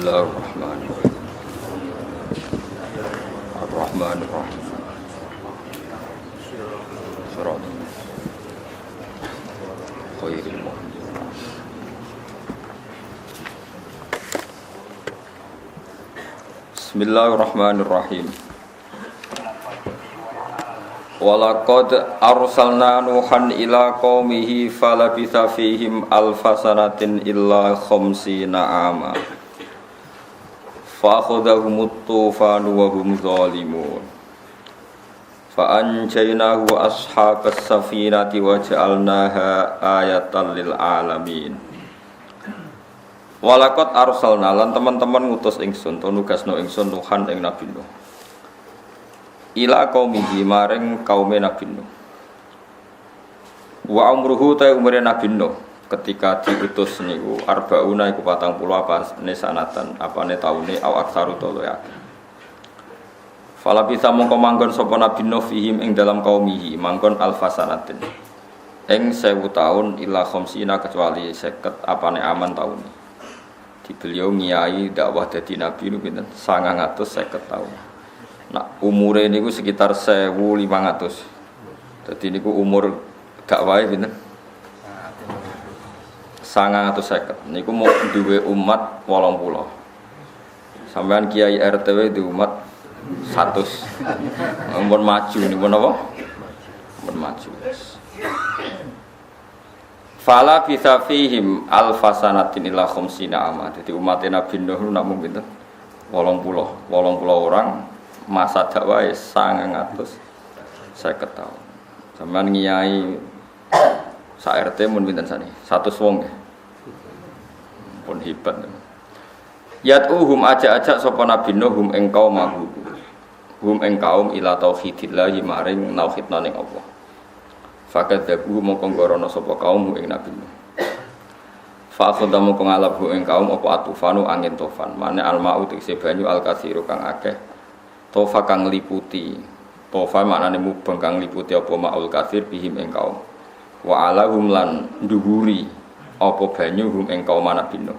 Bismillahirrahmanirrahim. Ar-Rahmanirrahim. Shiratal khairil mu'minin. Bismillahirrahmanirrahim. Walaqad arsalna Nuhan ila qaumihi falabitha fihim alfasanatin illa khamsina ama fa akhadhahumut tufanu wa hum zalimun fa anjaynahu wa ashabas safinati wa ja'alnaha ayatan lil alamin. Walaqad arsalna lan teman-teman ngutus ingsun to nugasno ingsun Nuhan ing Nabi Nuh ila qaumihi maring kaume Nabi Nuh. Wa umruhu ta umure Nabi Nuh ketika diutus niku arbauna iku 40 apane sanatan apane taune au aksaru to ya. Fala bisa mongko manggon sapa Nabi Nuh fihim ing dalam qaumihi manggon alfasanatin. Ing 1000 taun ila khamsina kecuali 50 apane aman taune. Di beliau ngiyai dakwah dadi nabi niku pinten 950 taun. Nah, umure niku sekitar 1500. Dadi niku umur dakwahe pinten? 950. Niku mau duwe umat 80. Sampean kiai RTW di umat 100. Ampun maju niku napa? Ampun maju. Fala bisa fihim alfasanatin ila khamsina ama. Dadi umat Nabi Nuh namung pinten? 80 orang. Masa dakwah 950 tahun. Sampeyan ngiyai sak RT mun pinten sani? 100 wong nggih. Pun hebat. Yatuhum ajak-ajak sapa Nabi Nuh hum ing kaum mahu. Hum ing kaum ila tauhidillah maring tauhidna ning Allah. Fakadzabu mongko ngorono sapa kaum ing Nabi Nuh. Fa khadamu ngalab ing kaum apa atufanu angin tofan. Mane almau tekse banyu al-katsiru kang akeh. Tofa kang liputi, tofa maknane mubeng kang liputi apa maul katsir bihim ing kaum. Wa alahum lan nduwuri apa banyu hum ing kaum Nabi Nuh.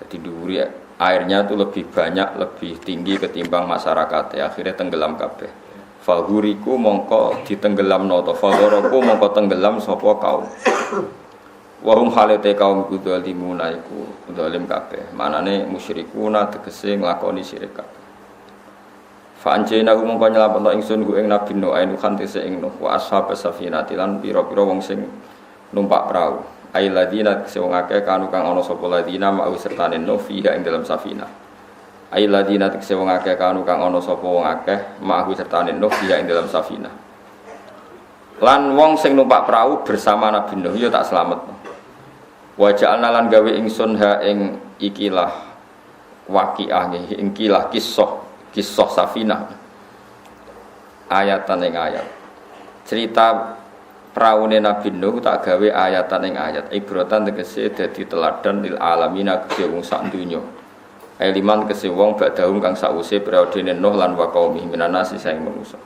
Dadi nduwuri airnya itu lebih banyak, lebih tinggi ketimbang masyarakat. Akhirnya tenggelam kabeh. Falhuriku mongko ditenggelamno to falhoroku mongko tenggelam sapa kaum. Wa hum halate kaum kudalimuna iku zalim kabeh. Manane musyrikuna tegese nglakoni syirik kabeh. Fa anjayna mongko nyelametno ingsun ku ing Nabi Nuh ainu khantise ing Nuh wa ashabas safinati lan pira-pira wong sing numpak prau ai ladina sing akeh kanu kang ana sapa ladina mau sertane Nuh fiha ing dalam safinah ai ladina sing akeh kanu kang ana sapa wong akeh mau sertane Nuh fiha ing dalam safinah lan wong sing numpak prau bersama Nabi Nuh ya tak slametno wa ja'alna lan gawe ingsun ha ing ikilah waqiah ing kilah kisah safinah ayatan ing ayat cerita praune Nabi Nuh tak gawe ayatan ing ayat ibratan tegese dadi teladan lil alamina kedhe wong sak donya eliman kese wong badahum kang sause praudene Nuh lan wa qaumi minanasi saing manusa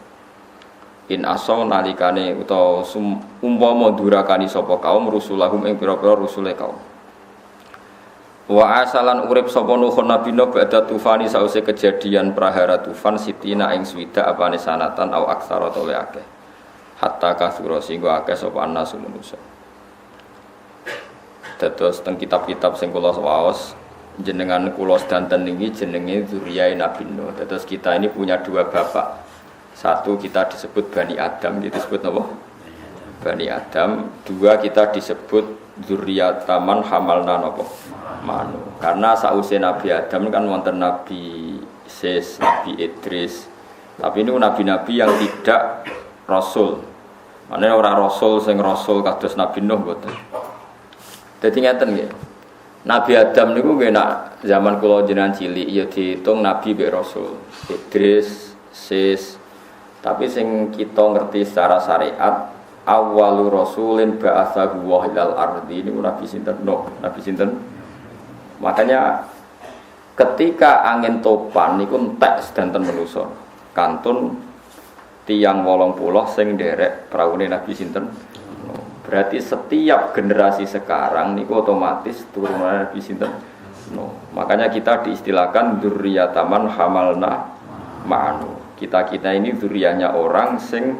in asaw nalikane utawa umpama durakani sapa kaum rusulahum ing pira-pira rusule kaum. Wa asalan urip sapa Nuh Nabi Nuh ba'da tufani sause kejadian prahara tufan sitina ing swida apane sanatan au aksara tole akeh hatta kasura singgo akeh sapa anasu manusa. Dados teng kitab-kitab sing kula waos jenengan kula sedanten niki jenenge zuriyae Nabi Nuh. Dados kita ini punya dua bapak. Satu kita disebut Bani Adam, disebut apa? Bani Adam. Dua kita disebut zuriyataman hamalna napa? Manu. Karena sause Nabi Adam kan wonten Nabi Sis, Nabi Idris. Tapi ini nabi-nabi yang tidak rasul. Mane ora rasul sing rasul kados Nabi Nuh mboten. Dadi ngeten nggih. Nabi Adam niku nggih nak zaman kula jenengan cilik ya diitung nabi mek rasul. Idris, Sis. Tapi sing kita ngerti secara syariat awwalu rasulin ba'atsahu wa ilal ardi niku Nabi sinten Nuh, Nabi sinten? Makanya ketika angin topan niku entek sedanten manusa. Kantun tiyang 80 sing nderek praune Nabi sinten? Berarti setiap generasi sekarang niku otomatis turunan Nabi sinten? Nuh. Makanya kita diistilahkan dzurriyyataman hamalna ma'anu. Kita ini dzurriyyahnya orang sing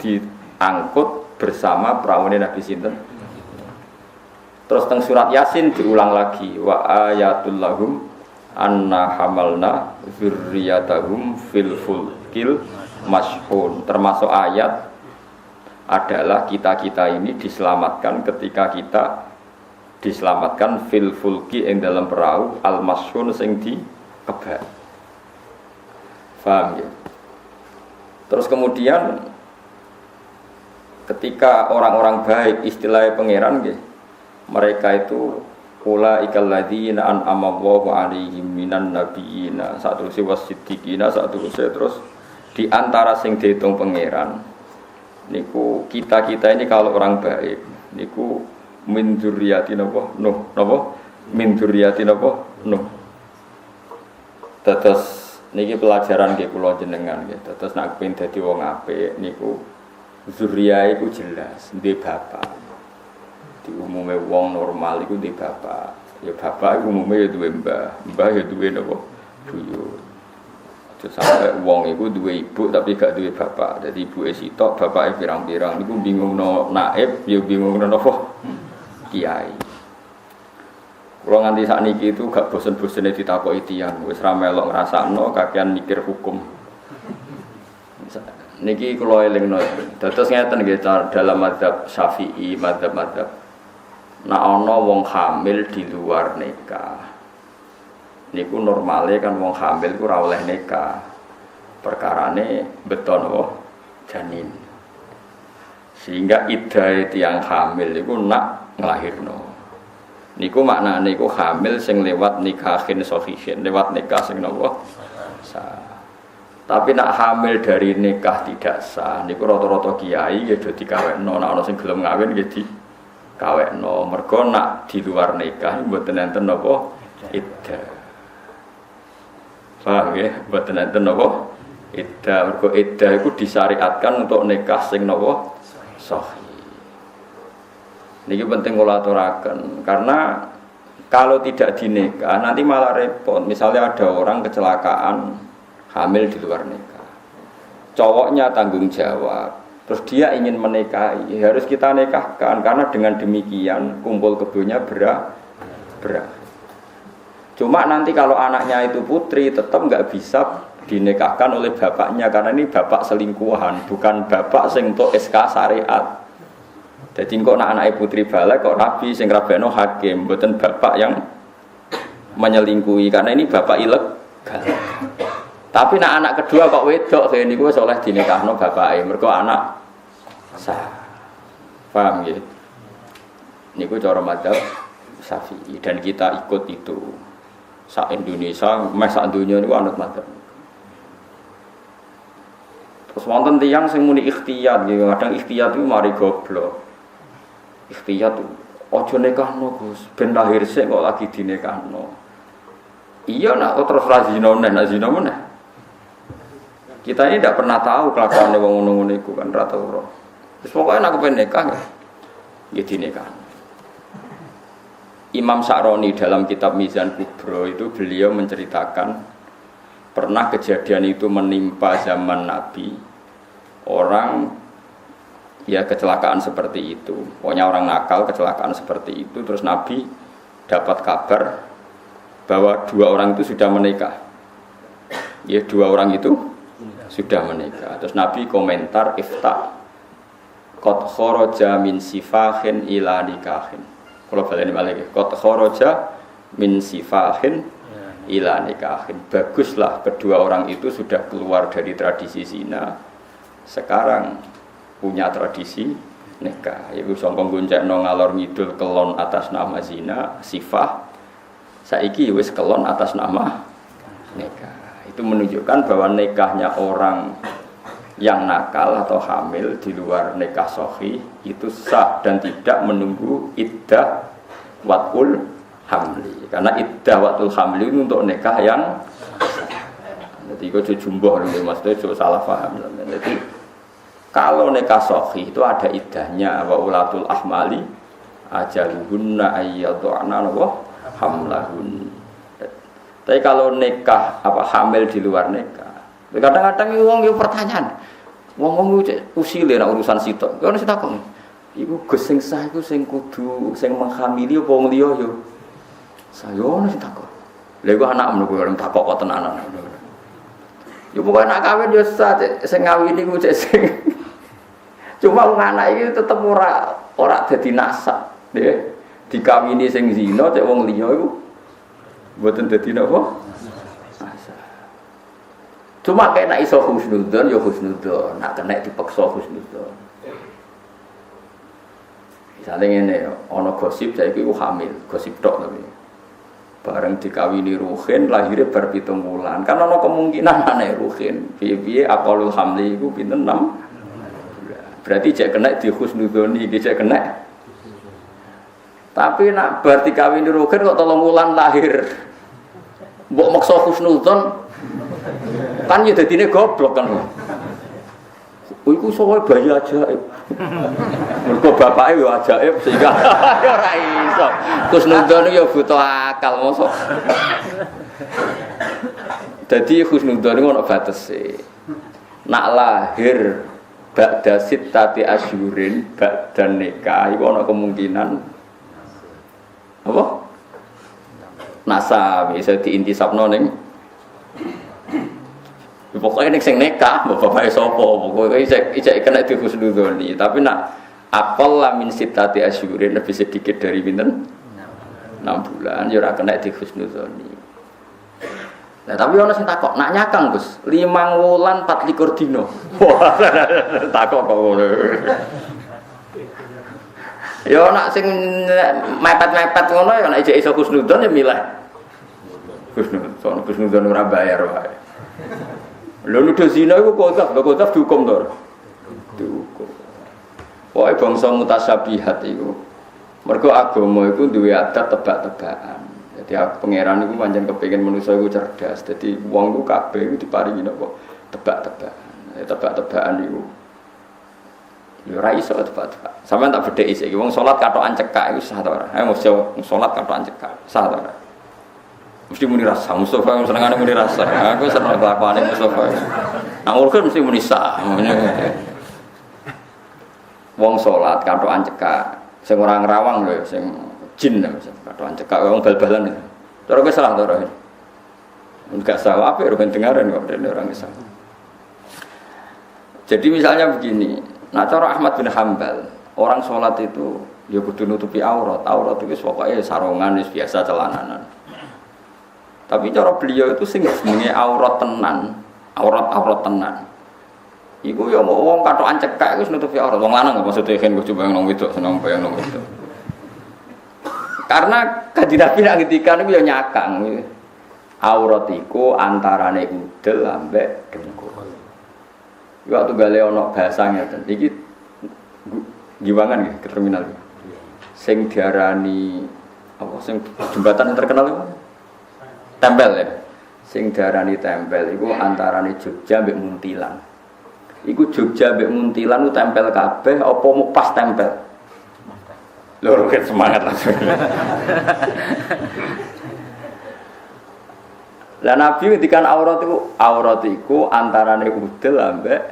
diangkut bersama perawane Nabi sinten. Terus teng surat Yasin diulang lagi wa ayatul lahum anna hamalna dzurriyyatahum fil fulkil mashhun. Termasuk ayat adalah kita ini diselamatkan ketika kita diselamatkan fil fulki ing dalam perahu al mashhun sing dikebak. Paham ya? Terus kemudian ketika orang-orang baik istilahnya pangeran nggih, mereka itu ulaikal ladzina an'ama Allahu 'alaihim minan nabiyina satruse wasiddiqina satruse terus di antara sing diitung pangeran niku kita ini kalau orang baik niku min dzurriyyati napa Nuh napa min dzurriyyati napa Nuh. Terus niki pelajaran nggih kula jenengan nggih. Terus nek pengen dadi wong apik niku dzurriyyah iku jelas duwe bapak. Di umume wong normal iku duwe bapak. Ya bapak iku umume ya duwe mbah ya duwe napa buyut. Terus sampai wong iku duwe ibu tapi gak duwe bapak. Dadi ibuke sitok, bapake pirang-pirang niku bingungno naib ya bingungno napa kiai. Kula nganti sakniki itu gak bosen-bosene ditakoki tiyang, wis ra melok ngrasakno kakean mikir hukum. Niki kula elingno. Dados ngeten nggih dalam mazhab Syafi'i, mazhab-mazhab. Nek ana wong hamil di luar nikah. Niku normale kan wong hamil ku ora oleh nikah. Perkarane beton napa janin. Sehingga iddah tiyang hamil iku nak nglahirno. Niku maknane iku hamil sing lewat nikahin sahihin, lewat nikah sing napa sah. Tapi nak hamil dari nikah tidak sah, niku rata-rata kiai ya do dikawekno, nek ana sing gelem ngawin nggih dikawekno. Mergo nak di luar nikah mboten enten napa iddah. Paham nggih? Mboten enten napa iddah. Mergo iddah iku disyariatkan untuk nikah sing napa sahih. Ini penting kula aturaken karena kalau tidak dinikah nanti malah repot. Misalnya ada orang kecelakaan hamil di luar nikah, cowoknya tanggung jawab, terus dia ingin menikahi, harus kita nikahkan karena dengan demikian kumpul kebonya berat. Cuma nanti kalau anaknya itu putri tetap nggak bisa dinikahkan oleh bapaknya karena ini bapak selingkuhan, bukan bapak sing untuk SK syariat. Jadi kok anak putri balik kok nabi sing rabekno hakim, mboten bapak yang menyelingkuhi karena ini bapak ilegal. Tapi anak kedua kok wedok kaya niku wis oleh dinikahno bapake, mergo anak sah. Paham nggih? Niku cara madzhab Syafi'i dan kita ikut itu. Sak Indonesia, sak donya niku anut madzhab. Terus wonten tiyang sing muni ikhtiyat nggih, kadang ikhtiyat itu mari goblok. Ikhtiyat ojo nikahno Gus, ben lahir sik kok lagi dinikahno. Iya nak terus ra zina meneh. Kita ini tidak pernah tahu kelakuane wong ngono-ngono iku kan ra tau. Wis pokoke nek kepen nikah nggih dinikahno. Imam Sa'roni dalam kitab Mizan Kubro itu beliau menceritakan pernah kejadian itu menimpa zaman Nabi. Orang ya kecelakaan seperti itu, pokoknya orang nakal kecelakaan seperti itu, terus Nabi dapat kabar bahwa dua orang itu sudah menikah. Ya dua orang itu sudah menikah. Terus Nabi komentar ifta qad kharaja min sifahin ila nikahin. Kalau baleni malih qad kharaja min sifahin ila nikahin. Baguslah kedua orang itu sudah keluar dari tradisi zina. Sekarang punya tradisi nikah. Iku sangka goncekno ngalor ngidul kelon atas nama zina, sifah. Saiki wis kelon atas nama nikah. Itu menunjukkan bahwa nikahnya orang yang nakal atau hamil di luar nikah sahih itu sah dan tidak menunggu iddah watul hamli. Karena iddah watul hamli itu untuk nikah yang jadi kok jumbo maksudnya salah paham. Jadi kalau nikah sahih itu ada iddahnya wa ulatul ahmali ajaluhunna ayyadhana hamlahun. Tapi kalau nikah apa hamil di luar nikah, kadang-kadang wong yo pertanyaan. Wong usile nek urusan sitok. Ono sing takon. Iku Gus sing sah iku sing kudu sing menghamili apa wong liya yo. Saya ono sing takon. Lha iku anakmu kok orang takok kok tenanan. Yo pokoke nak kawin yo sah sing ngawini ku cek sing. Cuma wong anak iki tetep ora dadi nasab, nggih. Dikawini sing zina cek wong liya iku mboten dadi napa? Cuma kena iso husnudzon, ya husnudzon. Nak kena dipaksa husnudzon. Misalnya ini, ada gosip, saya itu hamil. Gosip tok tapi. Bareng dikawini Ruhin, lahirnya ber-7 bulan. Kan ada kemungkinan aneh Ruhin. Biaya-biaya akalul hamli itu pinten 6 bulan. Berarti jek kena di husnudzoni, jek kena. Tapi nak ber dikawini Ruhin kok 3 bulan lahir. Mbok maksa husnudzon. Kan ya dadine goblok kan. Iku sowe bayi ajaib. Mergo bapake yo ajaib sehingga ora iso. Husnudzon yo butuh akal mosok. Dadi husnudzon iku ana batese. Nak lahir ba'da sittati asyurin ba'da nikah iku ana kemungkinan apa? Nasab bisa diintisabno ning pokoknya nek sing nikah bapake sapa pokoke isek kena dihusnudzoni tapi nak apal lamin sitati asyurin lebih sedikit dari pinten 6 bulan ya ora kena dihusnudzoni. Nah tapi ana sing takok nak nyakang Gus 5 wulan 24 dina. Wah takok kok ngono. Ya nak sing mepet-mepet ngono ya nek iso husnudzon ya milih. Husnudzon ora bayar wae. Lha nuduh zina iku kodaf dihukum to. Dihukum. Pokoke bangsa mutasyabihat iku. Mergo agama iku duwe adat tebak-tebakan. Jadi pangeran iku pancen kepengin manusa iku cerdas. Dadi wong iku kabeh iku diparingi napa tebak-tebakan. Tebak-tebakan iku ya ora iso tebak-tebakan. Sampeyan tak bedheki iki wong salat katokan cekak iku sah ta ora? Ayo mesti salat katokan cekak. Sah ta ora? Mesti muni rasa, Mustafa senengane muni rasa. Aku seneng kelakuane Mustafa. Nang urut mesti muni sah. Wong salat katokan cekak, sing ora ngrawang lho, sing jin katokan cekak wong bal-balan. Cara kowe salah to ora? Enggak salah, apa ya dengaran kok dari orang Islam. Jadi misalnya begini, nah cara Ahmad bin Hanbal, orang salat itu ya kudu nutupi aurat. Aurat itu pokoknya sarungan biasa celananan. Tapi cara beliau itu sing jenenge aurat tenan, aurat tenan. Iku ya mau wong katokan cekak iku nutupi aurat. Wong lanang maksudnya kan gue coba nang wedok, seneng bayang nang wedok. Karena kanjeng Nabi nak ngendikan iku ya nyakang. Aurat iku antarane udel ambek dengkul. Iku waktu gale ana bahasa ngeten. Iki giwangan nggih ke terminal. Sing diarani apa sing jembatan yang terkenal itu? Tempel ya, sing darani tempel, iku antarane Jogja mbek Muntilan. Iku Jogja mbek Muntilan ku tempel kabeh, apa mau pas tempel? Lho ket semangat langsung. Lah Nabi ngendikan aurat iku antarane udel ambek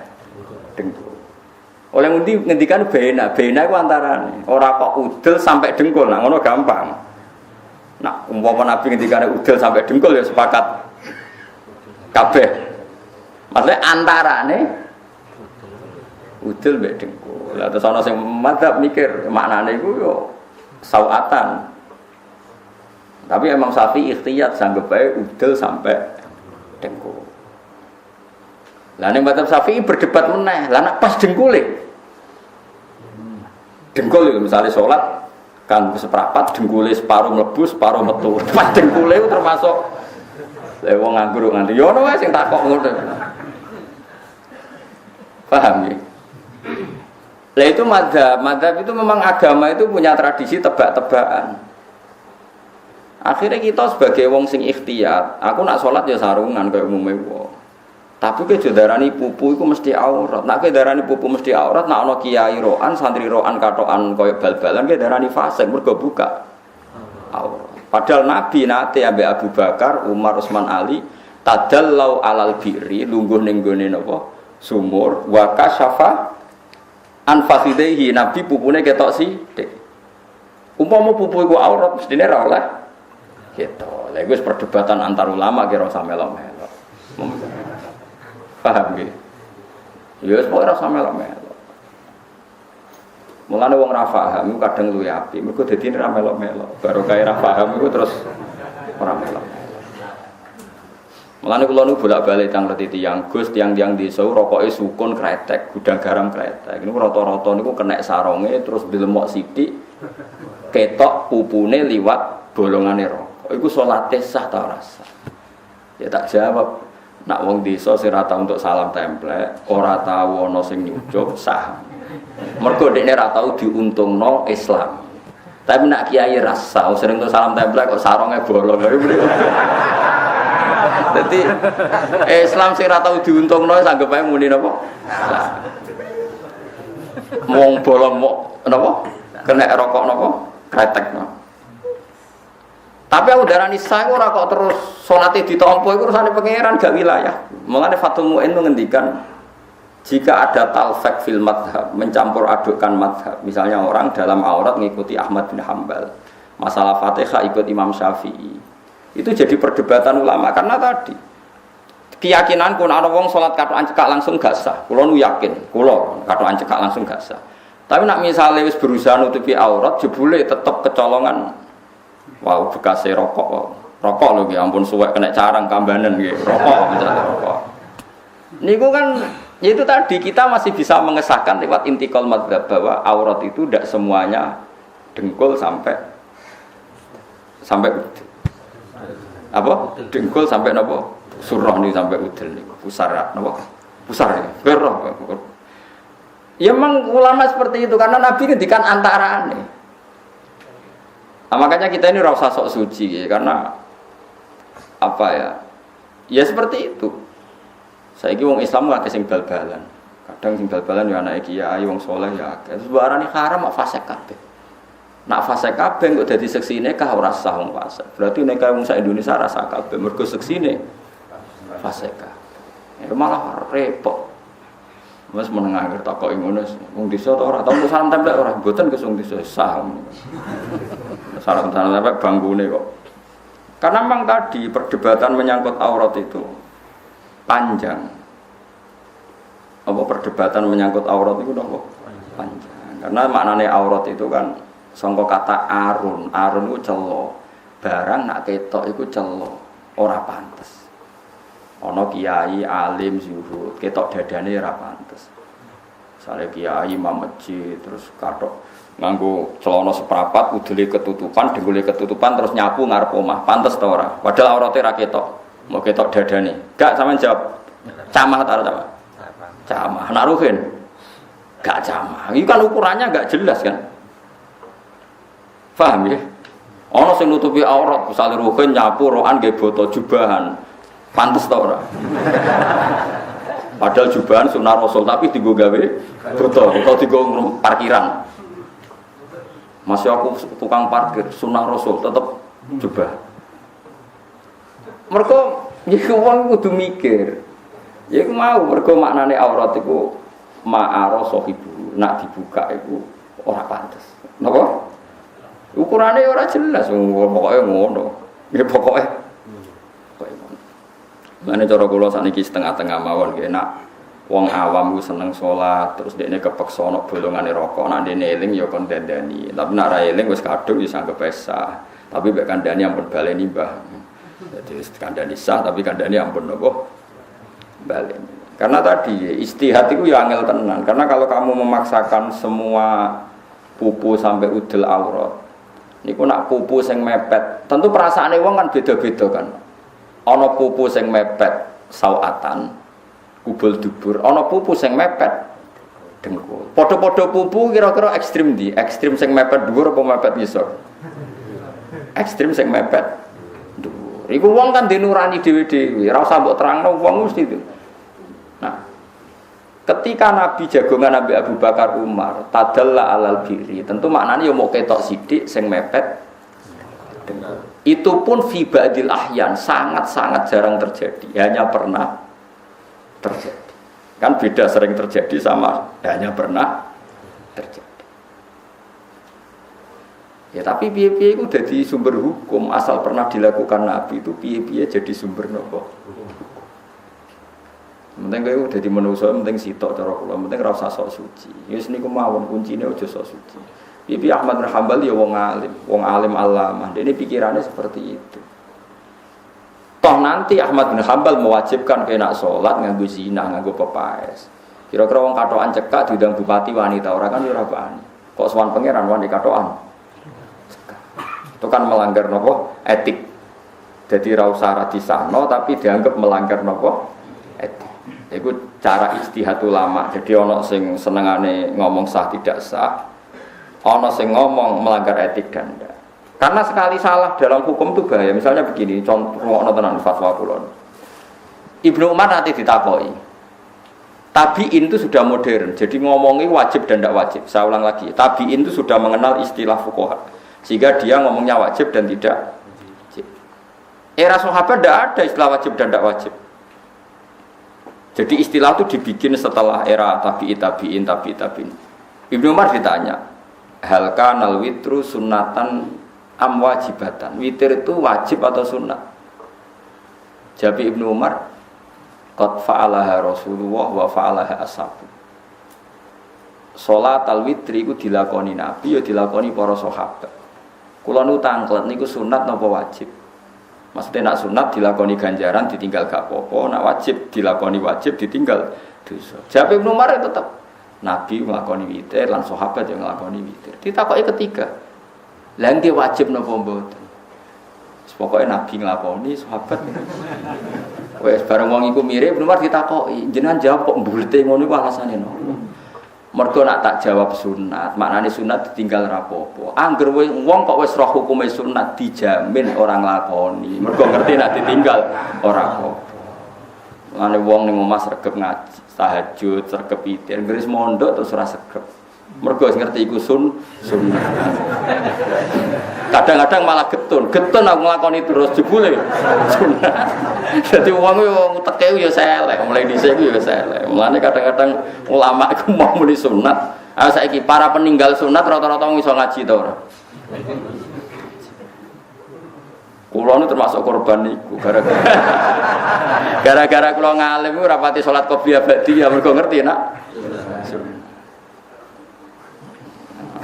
dengkul. Oleh ngendikan bena iku antarane, ora kok udel sampai dengkul, nah ngono gampang. Nah, umpama Nabi ngendikane udel sampai dengkul ya sepakat kabeh. Maksudnya antarane udel mbek dengkul. Lah terus ana sing madzhab mikir maknane iku yo sawatan. Tapi emang Syafi'i ikhtiyat sanggep bae udel sampai dengkul. Lah ning madzhab Syafi'i berdebat meneh. Lah nek pas dengkule. Dengkul itu misalnya salat kan seprapat dengkule separuh mlebu separuh metu. Pas dengkule itu termasuk wong nganggur nganti yo ono wae sing takok ngono. Paham ya? Lah itu madzhab itu memang agama itu punya tradisi tebak-tebakan. Akhirnya kita sebagai wong sing ikhtiyat, aku nak salat ya sarungan kaya umume wong. Tapi kowe darani pupu iku mesti aurat. Nek kowe darani pupu mesti aurat, nek ana kiai roan, santri roan katokan kaya bal-balan kowe darani fasik mergo buka aurat. Padahal Nabi nate ambek Abu Bakar, Umar, Utsman, Ali tadallau alal birri lungguh ning gone napa sumur wa kasyafa an fakhidaihi Nabi pupune ketok sithik. Umpama pupu iku aurat mestine ra oleh ketok. Lha iku wis perdebatan antar ulama kira usah melok-melok. Paham nggih? Ya wis ora usah melok-melok. Mulane wong ra paham iku kadang luwih apik. Mergo dadi ra melok-melok. Baru kaya ra paham iku terus ora melok. Mulane kula nu bolak-balik tang reti tiyang Gus tiang-tiang desa rokoke sukun kretek, gudang garam kretek. Niku rata-rata niku kenek saronge terus dilemok sithik ketok pupune liwat bolongane rokok. Iku salate sah ta ora sah? Ya tak jawab, nak wong desa sing ora tau untuk salam templek, ora tau ana sing nyucuk sah. Mergo dekne ora tau diuntungno Islam. Tapi nak kiai rasa sering untuk salam templek kok saronge bolong. Jadi Islam sing ora tau diuntungno sanggep ae muni napa? Wong bolong mok napa? Kena rokok napa? Kretekno. Tapi aku darani sah ora kok terus salate ditampa iku urusane pangeran gak wilayah. Mulane Fathul Mu'in ngendikan jika ada talfek fil madhab, mencampur adukkan madhab, misalnya orang dalam aurat mengikuti Ahmad bin Hambal, masalah Fatihah ikut Imam Syafi'i, itu jadi perdebatan ulama karena tadi keyakinanku ana wong salat katokan cekak langsung gak sah. Kula nu yakin, kula katokan cekak langsung gak sah. Tapi nak misale wis berusaha nutupi aurat jebule tetep kecolongan. Wow, bekase rokok. Rokok lho nggih ampun suwek kena carang kambanen nggih. Rokok misalnya rokok. Niku kan ya itu tadi kita masih bisa mengesahkan lewat intikal madzhab bahwa aurat itu tidak semuanya dengkul sampai apa? Dengkul sampai napa? Surah nih sampai udel nih, pusar napa? Pusar ya. Gerah. Ya memang ulama seperti itu karena Nabi ngendikan antarane. Nah, makanya kita ini rasa sok suci ya, karena apa ya? Ya seperti itu. Saiki wong Islam akeh sing bal-balan. Kadang sing bal-balan ya anake kiai wong saleh ya akeh. Terus barane haram kok fasik kabeh. Nak fasik kabeh kok dadi seksine kah ora sah wong fasik. Berarti nek wong sak Indonesia rasa kabeh mergo seksine fasik. Ya malah repot. Mas menengah akhir takoki ngono wong desa ta ora tau salam templek ora mboten ke wong desa sah. Salam templek banggune kok. Karena memang tadi perdebatan menyangkut aurat itu panjang. Apa perdebatan menyangkut aurat itu apa? Panjang. Karena maknane aurat itu kan sangka kata arun. Arun itu celo. Barang nak ketok itu celo, ora pantes. Ana kiai alim zuhud, ketok dadane ora pantes. Sale kiai imam masjid terus katok nganggo celana seprapat udele ketutupan, dengkule ketutupan terus nyapu ngarep omah. Pantes ta ora? Padahal aurate ra ketok. Mau ketok dadane. Gak sampean jawab. Camah ta ora camah? Camah. Nak ruhin? Gak camah. Iki kan ukurannya gak jelas kan? Paham ya? Ana sing nutupi aurat, misale ruhin nyapu rokan nggih boto jubahan. Pantes ta ora? Padahal jubahan sunah Rasul tapi dienggo gawe boto atau dienggo parkiran. Masih aku tukang parkir sunah Rasul tetep jubah. Mergo iku wong kudu mikir. Ya iku mau mergo maknane aurat iku ma'ara sahibu. Nak dibuka iku ora pantes. Napa? Ukurane ora jelas pokoke ngono. Ya pokoke. Mane cara kula sakniki setengah-tengah mawon nggih nak wong awam ku seneng salat terus dekne kepeksa ana bolongane rokok nak dene eling ya kon dandani. Tapi nak ra eling wis kadung wis anggap sah. Tapi mek kandhani ampun baleni Mbah. Jadi kandhani sah tapi kandhani ampun napa balen. Karena tadi istihad itu ya angel tenan. Karena kalau kamu memaksakan semua pupu sampai udel aurat, niku nak pupu sing mepet, tentu perasaane wong kan beda-beda kan. Ana pupu sing mepet sawatan, kubul dubur. Ana pupu sing mepet dengkul. Padha-padha pupu kira-kira ekstrem ndi? Ekstrem sing mepet dhuwur apa mepet ngisor? Ekstrem sing mepet dhuwur. Iku wong kan dinurani dhewe-dhewe, ora usah mbok terangno wong mesti itu. Ketika Nabi jagongan Nabi Abu Bakar Umar, tadalla alal biri, tentu maknanya ya mau ketok sidik sing mepet. Itu pun fi ba'dil ahyan sangat-sangat jarang terjadi, hanya pernah terjadi. Kan beda sering terjadi sama hanya pernah terjadi. Ya tapi piye-piye itu jadi sumber hukum asal pernah dilakukan Nabi itu piye-piye jadi sumber nopo. Penting kaya udah di manusia, penting sitok cara kula, penting ora usah sok suci. Wis niku mawon kuncine aja sok suci. Piye Ahmad bin Hanbal ya wong alim alamah. Dene pikirannya seperti itu. Toh nanti Ahmad bin Hanbal mewajibkan kena salat nganggo zina, nganggo pepaes. Kira-kira wong katokan cekak diundang bupati wanita ora kan ya ora bani. Kok sowan pangeran wanita katokan. Itu kan melanggar nopo etik. Jadi ra usah ra disahno tapi dianggap melanggar nopo etik. Itu cara ijtihad ulama. Jadi ono sing senengane ngomong sah tidak sah, ono sing ngomong melanggar etik dan enggak. Karena sekali salah dalam hukum itu bahaya. Misalnya begini, contoh tenan fatwa kula. Ibnu Umar nanti ditakoi. Tabi'in itu sudah modern. Jadi ngomongi wajib dan tidak wajib. Saya ulang lagi. Tabi'in itu sudah mengenal istilah fuqaha. Sehingga dia ngomongnya wajib dan tidak wajib. Era sahabat tidak ada istilah wajib dan tidak wajib. Jadi istilah itu dibikin setelah era tabi'in. Ibnu Umar ditanya, hal kanal witru sunnatan am wajibatan? Witir itu wajib atau sunnah? Jawab Ibnu Umar, qad fa'alaha Rasulullah wa fa'alaha ashabu. Salat al-witri itu dilakoni Nabi, ya dilakoni para sahabat. Kula nu tanglet niku sunat napa wajib? Maksudnya nak sunat dilakoni ganjaran ditinggal gak apa-apa, nak wajib dilakoni wajib ditinggal dosa. Jawab Ibnu Umar tetap Nabi nglakoni witir lan sahabat yang nglakoni witir. Ditakoki ketiga. Lah nggih wajib napa mboten? Pokoke Nabi nglakoni sahabat. Wes bareng wong iku mirip Ibnu Umar ditakoki, jenengan jawab kok mbulete ngono iku alasane nopo? Mergo nak tak jawab sunat, maknane sunat ditinggal rapopo. Angger wong kok wis roh hukume sunat dijamin orang lakoni. Mergo ngerti nak ditinggal ora apa. Mane wong ning omah sregep ngaji, tahajud, sregep witir, ngris mondok terus ora sregep. Mergo wis ngerti iku sunat. Kadang-kadang malah getun aku nglakoni terus jebule sunat. Dadi wong yo teke yo selek, mulai dhisik yo selek. Mulane kadang-kadang ulama iku mau muni sunat. Ah saiki para peninggal sunat rata-rata wong iso ngaji to ora. Kulo nu termasuk korban niku gara-gara kulo ngalim ora pati salat qobliyah ba'diyah mergo ngerti nak.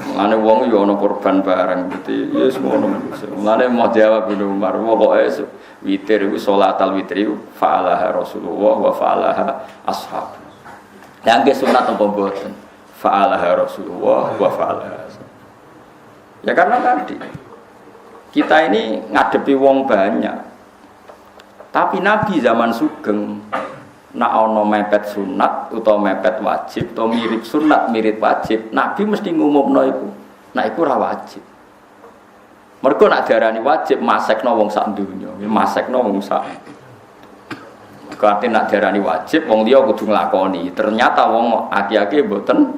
Mulane wong yo ana korban bareng dadi ya semono. Mulane mau jawab Ibnu Umar pokoke witir iku salatal witri fa'alaha Rasulullah wa fa'alaha ashab. Yang ke sunat apa mboten? Fa'alaha Rasulullah wa fa'alaha. Ya karena tadi kita ini ngadepi wong banyak. Tapi Nabi zaman sugeng nak ana mepet sunat utawa mepet wajib utawa mirip sunat mirip wajib, Nabi mesti ngumumno iku. Nak iku ora wajib. Mergo nak diarani wajib masekno wong sak donya, masekno wong sak. Kate nak diarani wajib wong liya kudu nglakoni. Ternyata wong aki-aki mboten.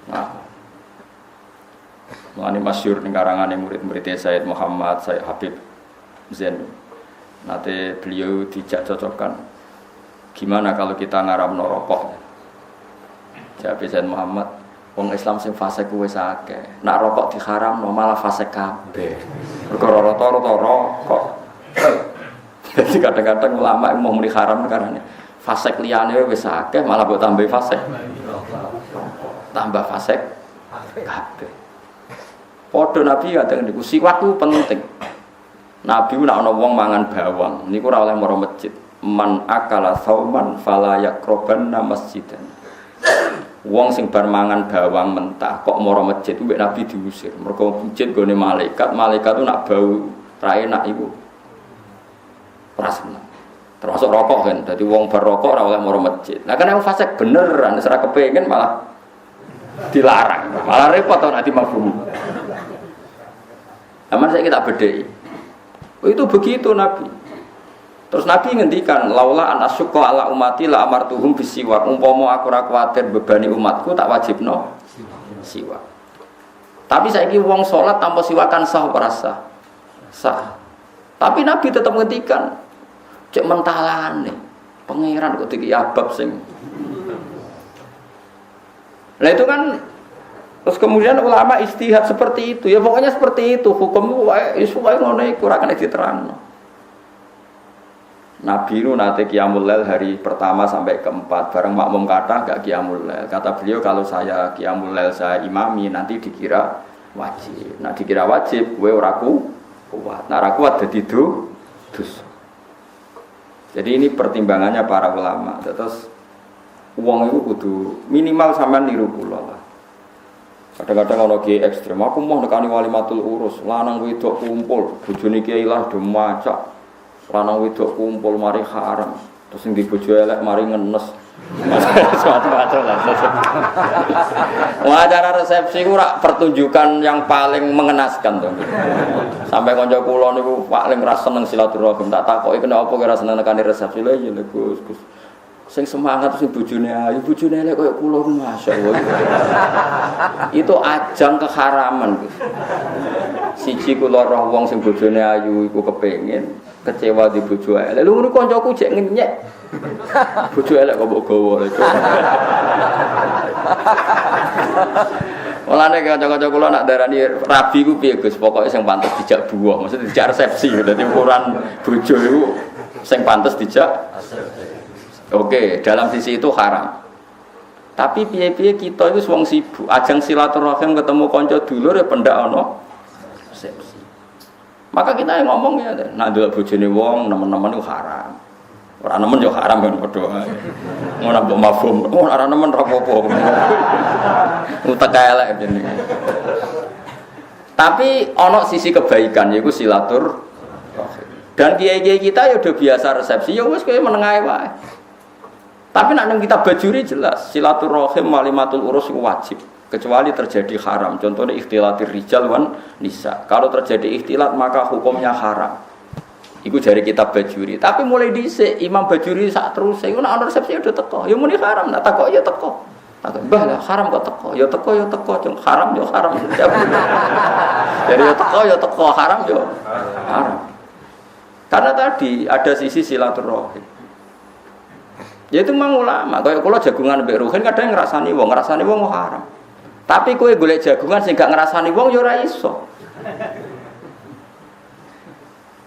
Nah. Mulane masyhur ning karangane murid-murid Sayyid Muhammad, Sayyid Habib Zain. Nanti beliau dijak cocokkan. Gimana kalau kita ngaramno rokok? Jawab Sayyid Muhammad, wong Islam sing fasik kuwi akeh. Nak rokok diharamno malah fasik kabeh. Perkara rata-rata rokok. Jadi kadang-kadang ulama mau muni haram karane fasik liyane wis akeh malah mbok tambahi fasik. Tambah fasik kabeh. Padha Nabi kadang niku siwak ku penting. Nabi nek ana wong mangan bawang niku ora oleh mara masjid. Man akala sauman fala yaqrabanna masjidan. Wong sing bar mangan bawang mentah kok mara masjid kuwi Nabi diusir. Mergo masjid gone malaikat, malaikat itu nak bau ra enak iku. Ora seneng. Termasuk rokok kan. Dadi wong bar rokok ora oleh mara masjid. Lah kan yang fasik beneran ora kepengin malah dilarang. Malah repot to nek dimafhum. Aman saya kita bedai. Oh, itu begitu Nabi. Terus Nabi ngendikan, laula an asyqa ala ummati la amartuhum bisiwak. Umpama aku ora kuwatir bebani umatku tak wajibno siwak. Tapi saiki wong salat tanpa siwakan sah ora sah? Sah. Tapi Nabi tetap ngendikan, cek mentalane. Pangeran kok iki abab sing. Nah itu kan terus kemudian ulama istihad seperti itu. Ya pokoknya seperti itu. Hukum wae ngono iku ora kena diterangno. Nabi itu nanti qiyamul lail hari pertama sampai keempat bareng makmum kata gak qiyamul lail. Kata beliau kalau saya qiyamul lail saya imami nanti dikira wajib. Nah dikira wajib gue oraku kuat. Nah ora kuat dadi dosa. Jadi ini pertimbangannya para ulama. Terus uang itu kudu minimal sampean niru kula lah. Kadang-kadang ono ki ekstrem. Aku mau nekani walimatul urus, lanang wedok kumpul, bojone kiai lah do macak. Lanang wedok kumpul mari haram. Terus sing di bojo elek mari ngenes. Macam-macam lah. Acara resepsi ku rak pertunjukan yang paling mengenaskan to. Sampai kanca kula niku paling ra seneng silaturahim. Tak takoki kenapa kira seneng nekani resepsi lho ya Gus. Sing semangat sing bojone ayu, bojone elek koyo kula masyaallah. Itu ajang keharaman, Gus. Siji kula roh wong sing bojone ayu iku kepengin kecewa di bojo elek. Lha ngono kancaku jek ngenyek. Bojo elek kok mbok gawa iku. Mulane kanca-kanca kula nak darani rabi ku piye Gus? Pokoke sing pantes dijak buah, maksud dijak resepsi. Dadi ukuran bojo iku sing pantes dijak. Oke, dalam sisi itu haram. Tapi piye-piye kita itu wong sibuk, ajang silaturahim ketemu kanca dulur ya pendak ana resepsi. Maka kita yang ngomong ya, nak ndelok bojone wong nemen-nemen itu haram. Ora nemen yo haram kan padha ae. Ngono mbok mafhum, ora nemen ra apa-apa. Utek elek jenenge. Tapi ana sisi kebaikan yaiku silaturahim. Dan kiai-kiai kita ya udah biasa resepsi, ya wis kowe menengae wae. Tapi nak nang kitab bajuri jelas silaturahim walimatul urus wajib kecuali terjadi haram. Contohnya ikhtilatir rijal wan nisa. Kalau terjadi ikhtilat maka hukumnya haram. Iku dari kitab bajuri. Tapi mulai dhisik Imam Bajuri sak terus iku nak resepsi udah teko. Ya muni haram, nak teko ya teko. Tak mbah lah haram kok teko. Ya teko, jeng haram ya haram. Jadi ya teko haram ya haram. Karena tadi ada sisi silaturahim. Ya itu memang ulama, kayak kalau jagungan mbek ruhin kadang ngrasani wong haram. Tapi kowe golek jagungan sing gak ngrasani wong ya ora iso.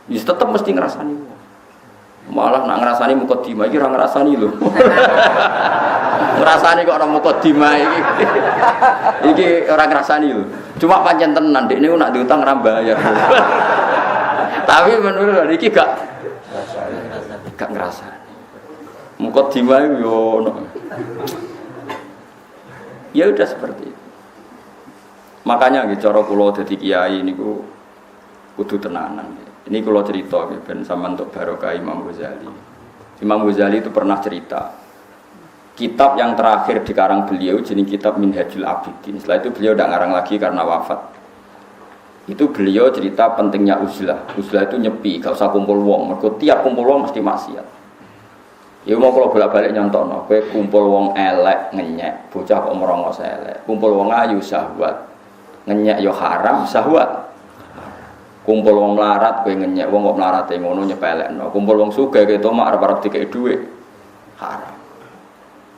Ya tetep mesti ngrasani wong. Malah nak ngrasani mukadimah iki ora ngrasani lho. Ngrasani kok ora mukadimah iki. Iki ora ngrasani lho. Cuma pancen tenan dekne nak diutang ora bayar. Tapi menurut iki gak ngrasani. Mukadimah yo ono. Ya udah seperti itu. Makanya nggih cara kula dadi kiai niku kudu tenanan. Ini kula cerita nggih ben sampean untuk barokah Imam Ghazali. Imam Ghazali itu pernah cerita kitab yang terakhir dikarang beliau jenis kitab Minhajul Abidin. Setelah itu beliau tidak ngarang lagi karena wafat. Itu beliau cerita pentingnya uzlah. Uzlah itu nyepi, gak usah kumpul wong. Mergo tiap kumpul wong mesti maksiat. Ya mau kalau bolak-balik nyontokno, kowe kumpul wong elek ngenyek, bocah kok merongos elek. Kumpul wong ayu syahwat. Ngenyek yo haram syahwat. Kumpul wong melarat kowe ngenyek, wong kok melarate ngono nyepelekno. Kumpul wong sugih ketomak arep-arep dikek dhuwit. Haram.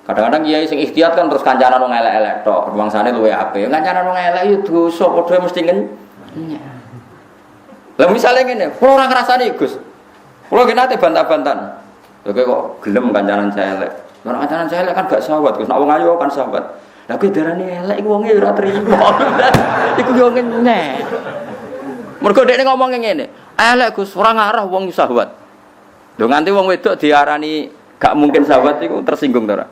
Kadang-kadang kiai sing ikhtiyat kan terus kancanan wong elek-elek tok, rumangsane luwe apik. Kancanan wong elek yo dosa padha mesti ngenyek. Lah misale ngene, kula ora ngrasani Gus. Kula ki nate bantah-bantahan. Lha kok gelem kancanan elek. Lah kancanan elek kan gak sahabat, Gus. Nek wong ayu kan sahabat. Lah kowe darani elek iku wonge ora trimo. Iku yo ngenyek. Mergo dekne ngomong ngene, elek Gus, ora ngarah wong sahabat. Lho nganti wong wedok diarani gak mungkin sahabat iku tersinggung to ora?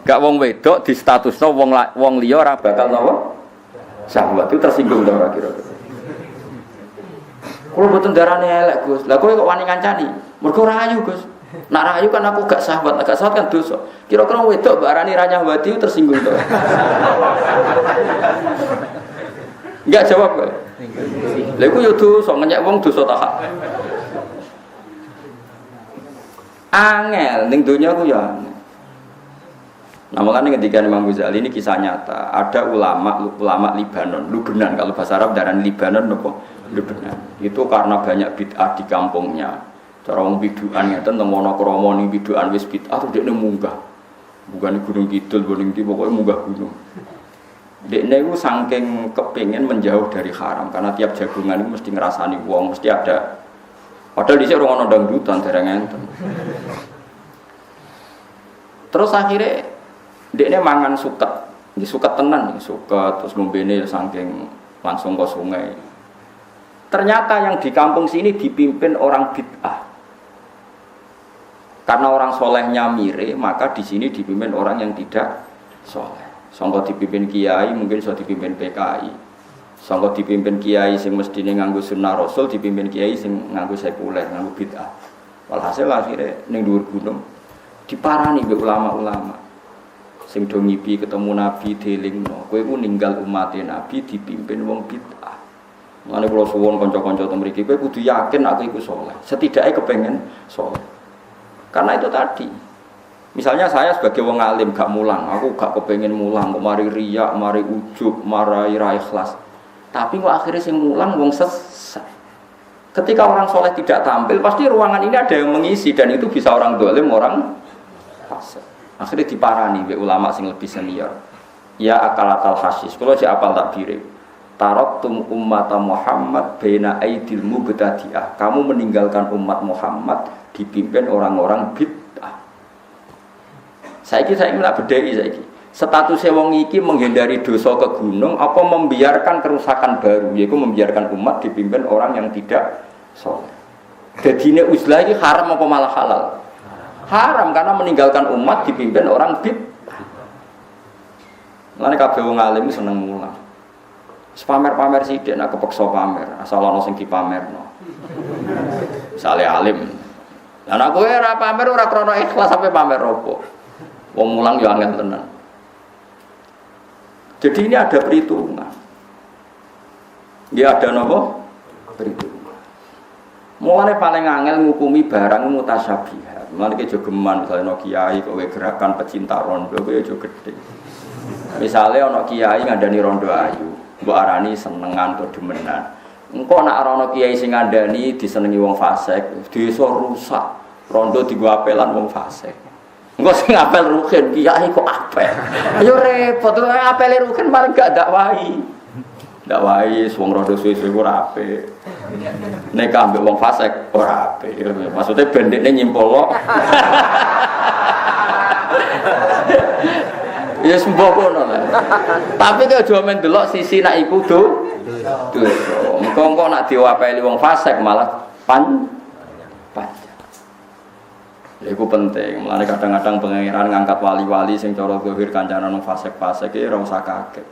Gak wong wedok di statusno wong liya ora bakal napa? Sahabat itu tersinggung to ora kira-kira. Kulo mboten darane elek Gus. Lah kowe kok wani ngancani? Mergo ora ayu Gus. Nek ora ayu kan aku gak sahabat kan dosa. Kira-kira wedok mbak arani ra nyahwati tersinggung to. Enggak jawab kowe. Lha iku yo dosa ngenyek wong dosa ta hak. Angel ning donya ku ya angel. Nah makanya ketika Imam Ghazali ini kisah nyata, ada ulama Libanon, Lubnan kalau bahasa Arab darah Libanon apa? Lubnan. Itu karena banyak bid'ah di kampungnya. Cara wong biduan ngeten teng Wonokromo ning biduan wis bid'ah terus dekne munggah. Bukan Gunung Kidul, Gunung Kidul pokoknya munggah gunung. Dekne iku saking kepengin menjauh dari haram karena tiap jagungan itu mesti ngrasani wong, mesti ada. Padahal dhisik ora ono dangdutan dereng enten. Terus akhirnya dekne mangan suket, nggih suket tenan, suket terus ngombene saking langsung ke sungai. Ternyata yang di kampung sini dipimpin orang bid'ah. Karena orang solehnya mire, maka di sini dipimpin orang yang tidak soleh. Sangka dipimpin kiai, mungkin sudah dipimpin PKI. Sangka dipimpin kiai sing mestine nganggo sunnah Rasul, dipimpin kiai sing nganggo sekuler, nganggo bid'ah. Walhasil akhirnya ning dhuwur gunung diparani mbek ulama-ulama. Sing do ngipi ketemu Nabi delingno, kowe ku ninggal umat Nabi dipimpin wong bid'ah. Mulane kula suwun kanca-kanca teng mriki kowe kudu yakin aku iku saleh. Setidaknya kepengen saleh. Karena itu tadi. Misalnya saya sebagai wong alim gak mulang, aku gak kepengen mulang, kok mari riya, mari ujub, mari ra ikhlas. Tapi kok akhirnya sing mulang wong sesat. Ketika orang soleh tidak tampil, pasti ruangan ini ada yang mengisi dan itu bisa orang dolim, orang fasik. Akhirnya diparani be ulama sing lebih senior. Ya akalatal hasis. Kalau si apal takbire. Taraktum ummata Muhammad baina aidil mubtadi'ah. Kamu meninggalkan umat Muhammad dipimpin orang-orang bid'ah. Saiki saya ingin bedheki saiki. Statusnya wong iki menghindari dosa ke gunung apa membiarkan kerusakan baru, yaitu membiarkan umat dipimpin orang yang tidak saleh. Dadine uzlah iki haram apa malah halal? Haram karena meninggalkan umat dipimpin orang bid'ah. Lan kabeh wong alim seneng mulang. Pamer-pamer sithik nek kepeksa pamer, asal ana sing dipamerno. Misale alim. Lah nek kowe ora pamer ora krana ikhlas sampe pamer apa? Wong mulang yo angel tenan. Jadi ini ada perhitungan. Dia ada napa? Perhitungan. Mulane paling angel ngukumi barang mutasyabihat. Mulane ki jogeman misale ana kiai kowe gerakan pecinta rondo kowe aja gedhe. Misale ana kiai ngandani rondo ayu, mbok arani senengan atau demenan. Engko nek ana kiai sing ngandani disenengi wong fasik, desa rusak. Rondo digo apelan wong fasik. Engko sing apel rugen kiai kok apel. Ayo repot, apele rugen paling gak dakwahi. Dakwahi wong rondo suwe-suwe ora apik. Nek ambek wong fasik ora apik. Maksudnya bendekne nyimpol. Ya sembuh kono lah. Tapi kok aja men delok sisi nak iku dosa. Engko nak diwapeli wong fasik malah panjang. Ya iku penting. Mulane kadang-kadang pangeran ngangkat wali-wali sing cara zahir kancanan wong fasik-fasik iki ora usah kaget.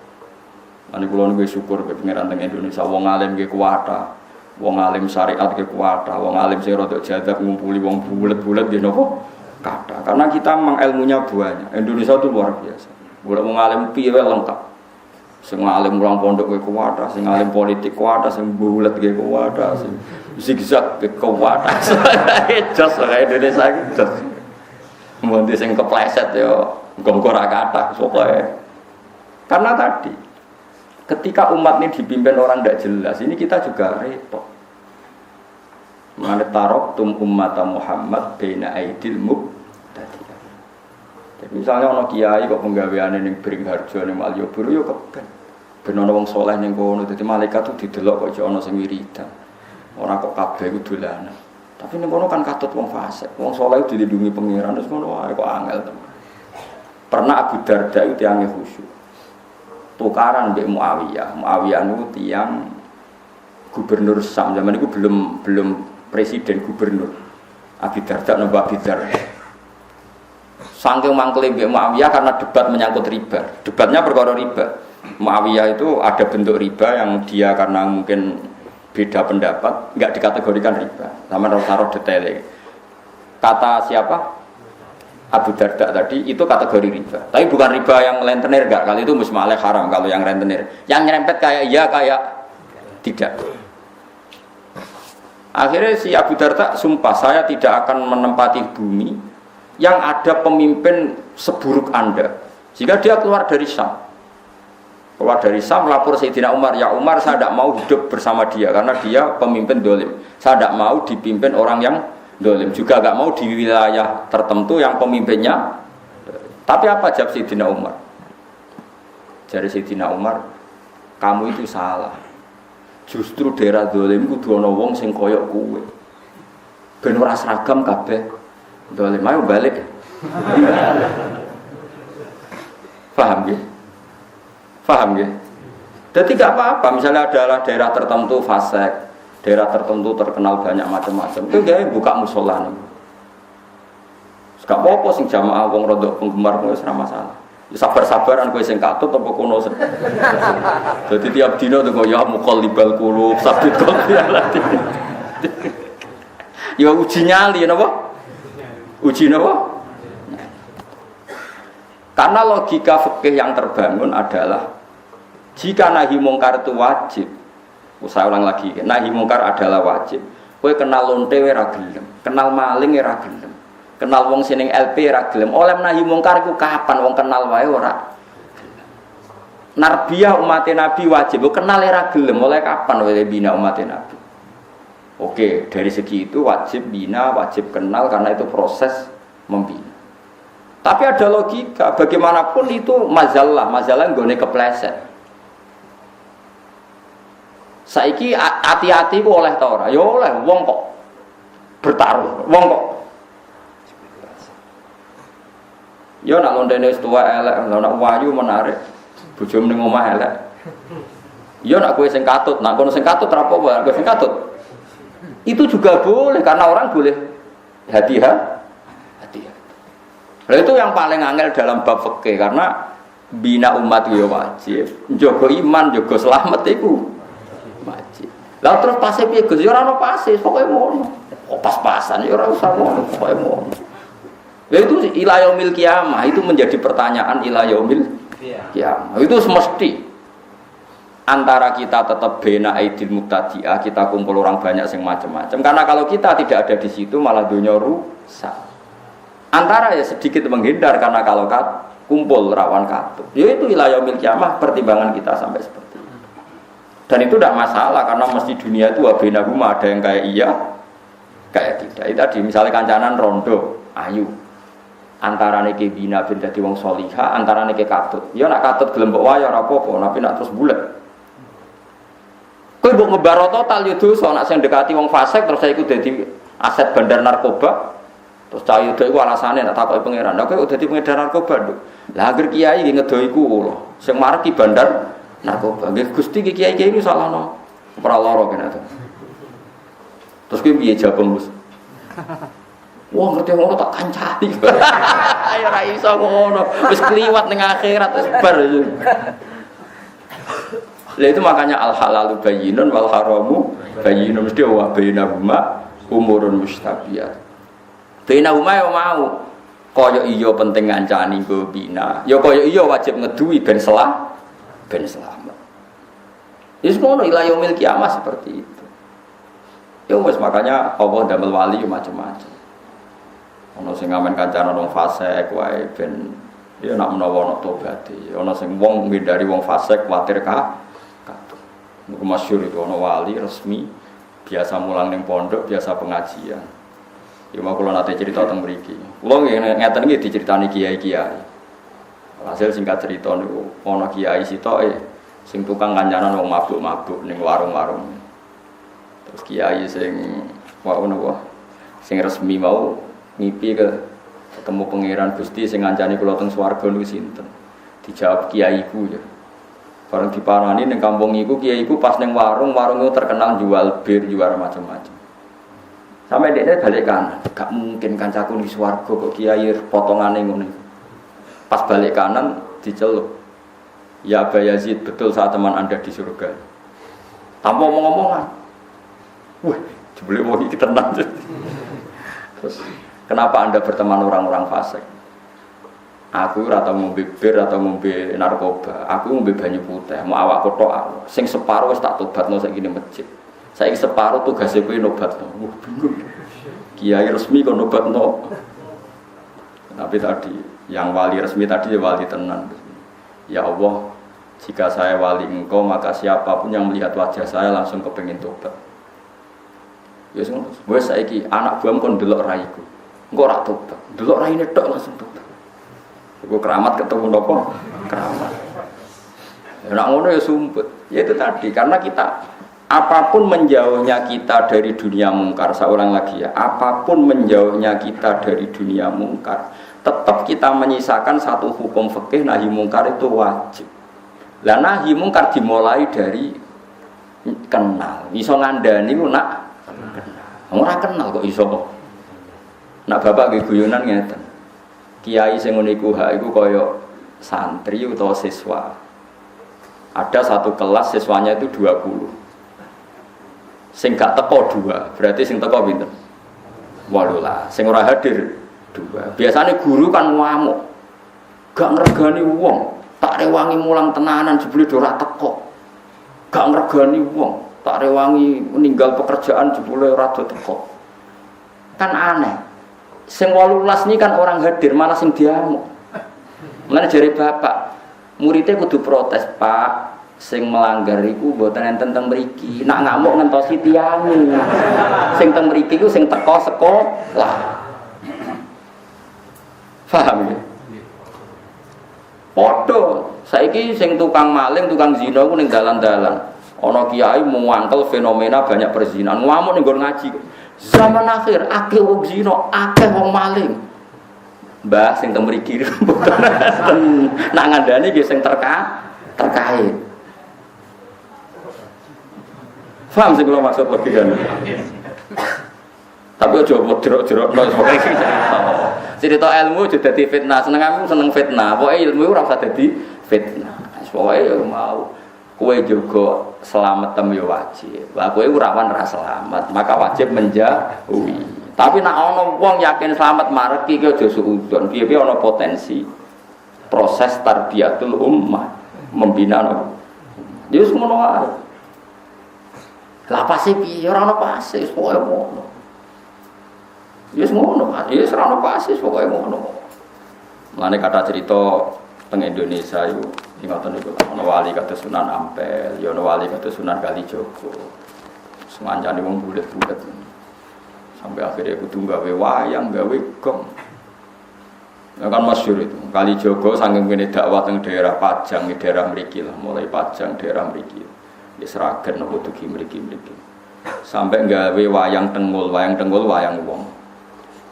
Lan kula niku syukur be pangeran teng Indonesia wong alim nggih kuwata. Wong alim syariat nggih kuwata. Wong alim sing rada jadab ngumpuli wong bulet-bulet nggih napa? Kata. Karena kita memang ilmunya banyak. Indonesia itu luar biasa. Boleh wong alim piye wae lengkap. Sing alim mulang pondok kowe kuwata, sing alim politik kuwata, sing bulet nggih kuwata, sing zigzag ke kuwata. Jos kaya Indonesia iki jos. Mun sing kepleset yo engko ora kathah sokoe. Karena tadi ketika umat ini dipimpin orang tidak jelas, ini kita juga repot. Mane taraktum ummata Muhammad baina aidil mubtadi'ah. Jadi misalnya ana kiai kok penggaweane ning Bringharjo ning Malioboro yo keben. Ben ana wong saleh ning kono, dadi malaikat tuh didelok kok ana sing wiridan. Ora kok kabeh ku dolanan. Tapi ning kono kan katut wong fasik. Wong saleh dilindungi pangeran terus ngono wae kok angel temen. Pernah Abu Darda itu tiange khusyuk. Tukaran mbek Muawiyah. Muawiyah niku tiyang gubernur Syam. Zaman itu belum presiden gubernur. Abi Darda nambah Abi Darda. Saking mangkele mbek Muawiyah karena debat menyangkut riba. Debatnya perkara riba. Muawiyah itu ada bentuk riba yang dia karena mungkin beda pendapat enggak dikategorikan riba. Sama taruh detailnya. Kata siapa? Abu Darda tadi itu kategori riba. Tapi bukan riba yang rentenir enggak. Kali itu musmaleh haram kalau yang rentenir. Yang nyerempet kayak iya kayak tidak. Akhirnya si Abu Darda sumpah, saya tidak akan menempati bumi yang ada pemimpin seburuk Anda. Jika dia keluar dari Syam, lapor Sayyidina Umar, ya Umar, saya tidak mau hidup bersama dia karena dia pemimpin dolim. Saya tidak mau dipimpin orang yang dolim, juga tidak mau di wilayah tertentu yang pemimpinnya. Tapi apa jawab Sayyidina Umar? Jadi Sayyidina Umar, kamu itu salah. Justru daerah dolim kudu ana wong sing koyok kowe. Ben ora seragam kabeh. Dolim ayo balik. Paham nggih? Paham nggih? Jadi gak apa-apa, misalnya adalah daerah tertentu fasik, daerah tertentu terkenal banyak macam-macam. Itu gawe buka mushola nih. Gak apa-apa sing jamaah wong rodok penggemar wis ora masalah. Sabar-sabaran kowe sing katut apa kono. Dadi tiap dina tuh ya muqallibal qulub sabit qalbi. Ya uji nyali napa? Uji napa? Karena logika fikih yang terbangun adalah jika nahi mungkar itu wajib. Saya ulang lagi, nahi mungkar adalah wajib. Kowe kenal lonte ora gelem, kenal maling ora gelem. Kenal wong sing LP ora gelem. Oleh nahi mungkar iku kapan wong kenal wae ora. Narbiyah umat Nabi wajib, kenal ora gelem. Oleh kapan wae bina umat Nabi. Oke, dari segi itu wajib bina, wajib kenal karena itu proses membina. Tapi ada logika, bagaimanapun itu mazalah nggone kepleset. Saiki hati-hati ku oleh ta ora? Ya oleh, wong kok bertaruh, wong kok ya nak londene wis tuwa elek, nak wayu menarik, bojomu ning omah elek. Ya nak kowe sing katut, nak kono sing katut ora apa-apa, kowe sing katut. Itu juga boleh karena orang boleh hati-hati. Nah itu yang paling angel dalam bab fikih karena bina umat ya wajib, njaga iman, njaga selamat iku wajib. Lah terus pase piye Gus? Ya ora ono pase, pokoke ngono. Oh pas-pasan ya ora usah ngono, pokoke ngono. Ya itu ila yaumil kiamah itu menjadi pertanyaan ila yaumil kiamah. Itu semesti antara kita tetap bena aidil muqtadi'ah, kita kumpul orang banyak yang macam-macam. Karena kalau kita tidak ada di situ malah dunia rusak. Antara ya sedikit menghindar karena kalau kumpul rawan katut. Ya itu ila yaumil kiamah pertimbangan kita sampai seperti itu. Dan itu tidak masalah karena mesti dunia itu bena huma, ada yang kayak iya, kayak tidak. Itu tadi misalnya kancanan rondo, ayu. Antara niki bina bin dadi wong soliha, antara niki katut. Ya nak katut gelem mbok wae ora apa-apa, tapi nak terus bulet. Kowe mbok ngebaro total yo dosa, nak sing dekati wong fasik terus saya iku dadi aset bandar narkoba. Terus cah itu iku alasane nak takoki pangeran. Lah kowe dadi pengedar narkoba, Nduk. Lah agar kiai nggih ngedo iku lho, sing marki bandar narkoba. Nggih Gusti kiai-kiai iki salahno. Ora lara kene to. Terus kowe piye jawab Gus? Wah ngerti ngono tak kancani. Ayo ra iso ngono. Wis kliwat ning akhirat wis bar. Lah itu makanya al halalu bayyinun wal haramu bayyinun mesti wa bainahuma umurun mustabiyat. Bainahuma yo mau kaya iya penting ngancani go bina. Ya kaya iya wajib ngeduwi ben selamat. Wis ngono ila yaumil kiamah seperti itu. Ya wis makanya Allah damel wali yo macam-macam. Ana sing ngamen kancanan wong fasik wae ben ya nak menawa ana tobat. Ana sing wong ngindari wong fasik kuwatir katut. Niku masyhur itu ana wali resmi biasa mulang ning pondok, biasa pengajian. Ya mau kula nate cerita teng mriki. Kula ngeten iki diceritani kiai-kiai. Hasil singkat cerita niku ana kiai sitoke sing tukang kancanan wong mabuk-mabuk ning warung-warung. Terus kiai sing ngono sing resmi mau ngipi ketemu pangeran Gusti sing ngancani kula teng swarga niku sinten? Dijawab kiaiku ya. Bareng diparani ning kampung iku kiaiku pas ning warung itu terkenal jual bir, jual macam-macam. Sampai dekne balik kanan, gak mungkin kancaku ning swarga kok kiai potongane ngono. Pas balik kanan diceluk. Ya Aba Yazid, betul saat teman Anda di surga. Tanpa omong-omongan. Wah, jebule wong iki tenan. Terus kenapa Anda berteman orang-orang fasik? Aku rata ngombe bir atau ngombe narkoba. Aku ngombe banyu putih. Mau awak kotok aku. Sing separuh wis tak tobatno saiki ning masjid. Saya separuh tugasnya kuwi nobatno. Bingung. Kiai resmi kok nobatno. Tapi tadi yang wali resmi tadi ya wali tenan. Ya Allah, jika saya wali engkau maka siapapun yang melihat wajah saya langsung kepengin tobat. Ya wes saiki anak buam kon delok raiku. Engko ora tobat. Delok raine tok langsung tobat. Iku keramat ketemu napa? Keramat. Ya nek ngono ya sumpet. Ya itu tadi karena kita apapun menjauhnya kita dari dunia mungkar, saya ulang lagi ya, apapun menjauhnya kita dari dunia mungkar, tetap kita menyisakan satu hukum fikih nahi mungkar itu wajib. Lah nahi mungkar dimulai dari kenal. Iso ngandani ku nak kenal. Ora kenal kok iso kok. Nak bapak nggih guyonan ngeten. Kiai sing ngene iku hak iku kaya santri utawa siswa. Ada satu kelas siswanya itu 20. Sing gak teko 2, berarti sing teko pinten? 18. Sing ora hadir 2. Biasanya guru kan ngamuk. Gak ngregani wong, tak rewangi mulang tenanan jebule ora teko. Gak ngregani wong, tak rewangi meninggal pekerjaan jebule ora teko. Kan aneh. Sing 18 ini kan orang hadir malah sing diamuk. Mulane jare bapak, muridnya kudu protes, Pak. Sing melanggar iku mboten enten teng mriki. Nak ngamuk ngentosi tiyange. Sing teng mriki iku sing teko sekolah. Paham ya? Padha. Saiki sing tukang maling, tukang zina ku ning dalan-dalan. Ana kiai muangkel fenomena banyak perzinahan. Ngamuk ning nggon ngaji. Zaman akhir akeh wong zina, akeh wong maling. Mbah sing teng mriki nak ngandani nggih sing terkait. Paham sing kula maksud logikane. Tapi aja bodrok-drok cerita ilmu aja dadi fitnah. Senenganmu seneng fitnah. Pokoke ilmu ora usah dadi fitnah. Pokoke ya mau kowe juga selamat tem yo wajib. Lah kowe ora ora selamat, maka wajib menjauhi. Tapi nek ana wong yakin selamat mareki ki aja suudzon. Piye-piye ana potensi proses tarbiyatul ummah, membina no. Ya wis ngono wae. Lah pasti piye ora ana pasti pokoke ngono. Ya wis ngono, ya wis ora ana pasti pokoke ngono. Mane kata cerita teng Indonesia yo ngoten niku ana wali kados Sunan Ampel, ya ana wali kados Sunan Kalijaga. Semancane wong bulet-bulet. Sampai akhirnya kudu gawe wayang, gawe gong. Ya kan masyhur itu. Kalijaga saking kene dakwah teng daerah Pajang, daerah mriki lah, mulai Pajang daerah mriki. Wis ragen opo dugi mriki. Sampai gawe wayang Tengul, wayang wong.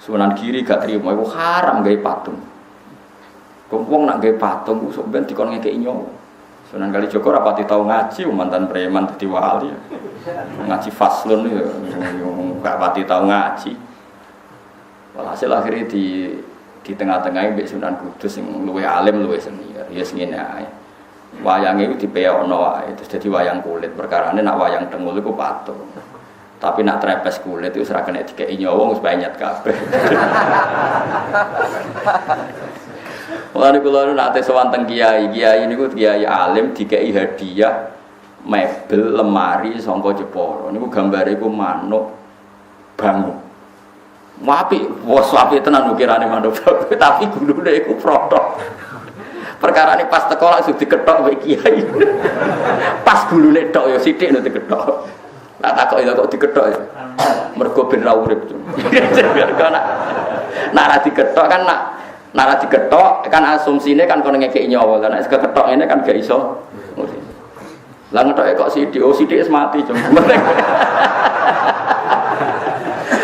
Sunan Giri gak trimo iku haram gawe patung. Wong nak gawe patung ku sok ben dikon ngekeki nyawa. Sunan Kalijaga ora pati tau ngaji, mantan preman dadi wali. Ngaji faslun ya gak pati tau ngaji. Walhasil akhirnya di tengah-tengah mbek Sunan Kudus sing luwih alim luwih senior. Ya sing ngene ae. Wayange iku dipeokno wae terus dadi wayang kulit. Perkarane nak wayang Tengul iku patung. Tapi nak trepes kulit itu ora kena dikeki nyawa wis banyak kabeh. Mulane kula nate sowan teng kiai niku kiai alim dikeki hadiah mebel lemari saka Jepara. Niku gambare iku manuk bangun. Apik, wos apik tenan ukirane manuk tapi gulune iku protok. Perkarane pas teko langsung diketok mbek kiai. Pas gulune tok ya sithik nek diketok. Lah takok ya kok diketok ya. Mergo ben ra urip. Nak ra diketok kan nak ra diketok kan asumsine kan kono ngekeki nyawa. Lah nek keketok ngene kan gak iso. Lah ngetoke kok sithik, sithik wis mati jeng.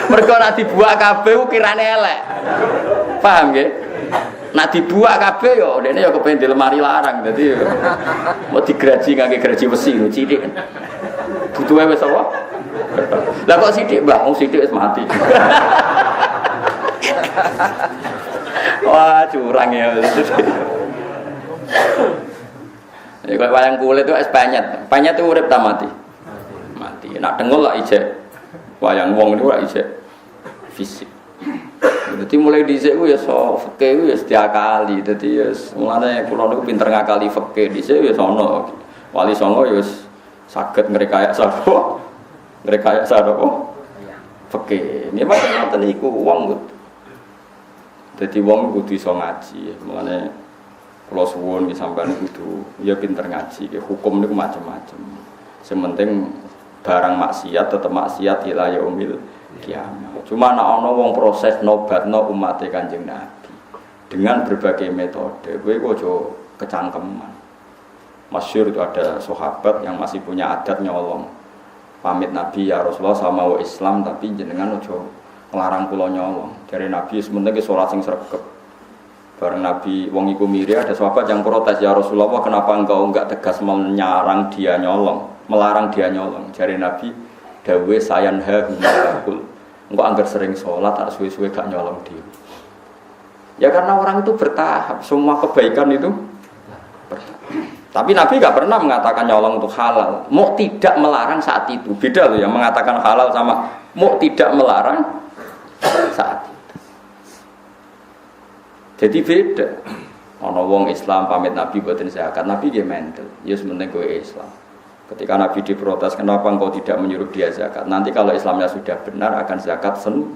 Mergo nek dibuak kabeh ukirane elek. Paham nggih? Nek dibuak kabeh yo dene yo kepengin di lemari larang. Dadi mau digraji ngangge graji besi lho sithik. Butuhe wis apa? Lah kok sithik, Mbah? Wong sithik wis mati. Wah, curang ya. Ya kok wayang kulit itu es penyet. Penyet itu urip ta mati? Mati. Nak Tengul lah ijek. Wayang wong niku ora ijek fisik. Dadi mulai dhisik ku ya fikih ku ya diakali. Dadi ya mulane kula niku pinter ngakali fikih. Dhisik ya sono. Wali songo ya wis saged ngrekayasa Rekayasa apa? Fikih. Ini macam ngoten iku wong. Dadi wong kudu iso ngaji. Mulane kula suwun ki sampean kudu ya pinter ngaji. Hukum niku macam-macam. Sing penting barang maksiat tetep maksiat ila yaumil kiamat. Cuma nek ana wong proses nobatno umate Kanjeng Nabi dengan berbagai metode, kowe kok aja kecangkeman. Masyhur itu ada sahabat yang masih punya adat nyolong. Pamit Nabi ya Rasulullah sama wa Islam tapi jenengan aja nglarang kula nyolong. Dari Nabi sementing salat sing sregep. Bareng Nabi wong iku miri ada sahabat yang protes, ya Rasulullah kenapa engkau enggak tegas menyarang dia nyolong, melarang dia nyolong. Dari Nabi dawe sayan ha humakul. Engkau anggar sering salat tak suwe-suwe gak nyolong dia. Ya karena orang itu bertahap, semua kebaikan itu bertahap. Tapi Nabi gak pernah mengatakan nyolong itu halal. Mau tidak melarang saat itu. Beda loh yang mengatakan halal sama mau tidak melarang saat itu. Jadi beda. Ana wong Islam pamit Nabi buatin zakat, Nabi dia mental. Ya sementing kowe Islam. Ketika Nabi diprotes, kenapa engkau tidak menyuruh dia zakat? Nanti kalau Islamnya sudah benar akan zakat sendiri.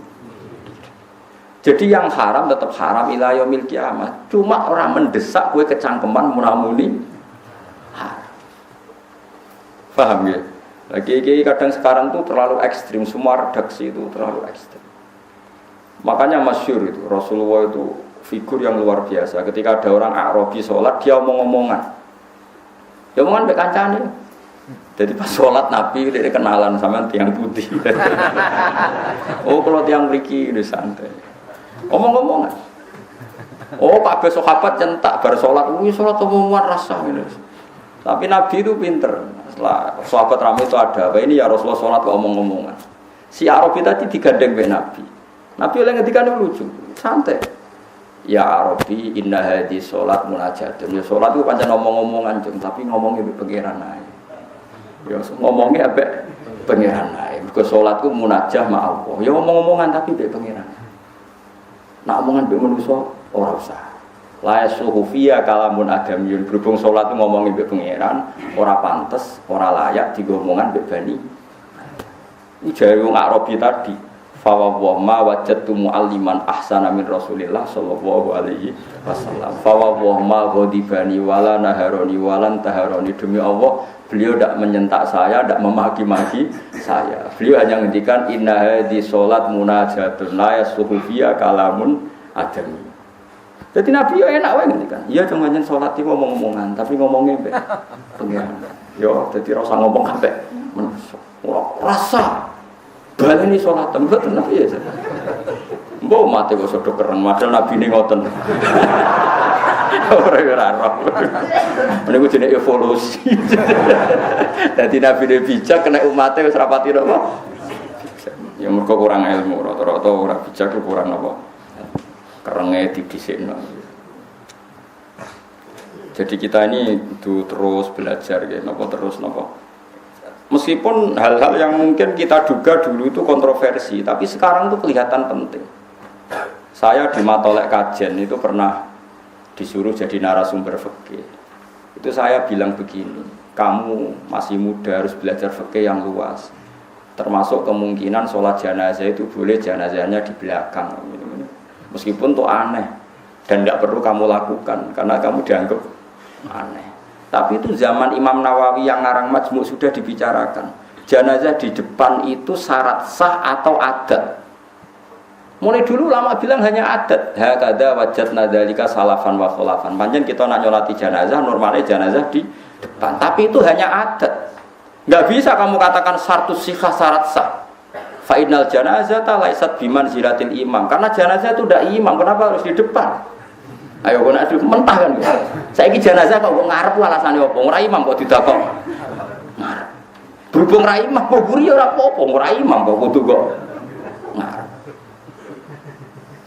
Jadi yang haram tetap haram ila yaumil kiamat. Cuma orang mendesak kowe kecangkeman munamuni. Paham ya? Lagi kadang sekarang tuh terlalu ekstrim, semua redaksi itu terlalu ekstrim. Makanya masyhur itu Rasulullah itu figur yang luar biasa. Ketika ada orang Arabi sholat, dia omong-omongan. Ya omongan mbek kancane. Jadi pas sholat Nabi dia kenalan sama tiang putih. Oh kalau tiang mriki ini santai. Omong-omongan. Oh kabeh sahabat centak bar sholat, sholat omongan rasa gitu. Tapi Nabi itu pinter. Setelah sahabat ramai itu ada apa ini ya Rasulullah sholat kok omong-omongan. Si Arabi tadi digandeng be Nabi. Nabi oleh ngendikan lucu, santai. Ya Arabi inna hadhi sholat munajatun. Ya sholat itu pancen omong-omongan jeng, tapi ngomongnya be pangeran ae. Ya ngomongnya be pangeran ae. Mergo sholat itu munajah ma Allah. Ya omong-omongan tapi be pangeran. Nak omongan be manusa ora usah. La yasuhufiyya kalamun adamiyun. Berhubung sholat itu ngomongin mbek pangeran, ora pantes, ora layak digomongan mbek bani. Ini jare wong Arabi tadi. Fa wa ma wajadtu mualliman ahsana min Rasulillah sallallahu alaihi wasallam. Fa wa ma ghadibani wala naharoni walan taharoni. Demi Allah, beliau tidak menyentak saya, tidak memaki-maki saya. Beliau hanya ngendikan inna hadhi sholat munajatun la yasuhufiyya kalamun adamiyun. Jadi Nabi ya enak wae ngendikan. Iya jangan nyen salat iki ngomong-ngomongan, tapi ngomongnya mbek pengiran. Yo dadi ora usah ngomong kabeh. Ora rasa. Baleni salat mboten Nabi ya. Mbok mate kok sedo kereng, padahal Nabi ne ngoten. Ora ora. Menika jenenge evolusi. Dadi Nabi ne bijak kena umate wis rapati napa? Ya mergo kurang ilmu, rata-rata ora bijak kurang apa? Kerengnya didisikno. Jadi kita ini itu terus belajar ya, nopo terus nopo. Meskipun hal-hal yang mungkin kita duga dulu itu kontroversi, tapi sekarang itu kelihatan penting. Saya di Matolek Kajen itu pernah disuruh jadi narasumber fikih. Itu saya bilang begini, kamu masih muda harus belajar fikih yang luas. Termasuk kemungkinan sholat jenazah itu boleh jenazahnya di belakang. Meskipun itu aneh dan tidak perlu kamu lakukan karena kamu dianggap aneh. Tapi itu zaman Imam Nawawi yang ngarang Majmu' sudah dibicarakan. Jenazah di depan itu syarat sah atau adat. Mulai dulu lama bilang hanya adat. Hakada wajadna dzalika salafan wa khulafan. Panjen kita nak nyolati jenazah normalnya jenazah di depan. Tapi itu hanya adat. Enggak bisa kamu katakan syartus sihah syarat sah. Fa'inal janazah laisat biman ziratil imam. Karena jenazah itu tidak imam, kenapa harus di depan? Ayo kok nak mentah kan. Saiki jenazah kok ngarep alasane opo? Ora imam kok didakok. Ngarep. Berhubung ra imam kok buri ora apa-apa, ora imam kok kudu kok ngarep.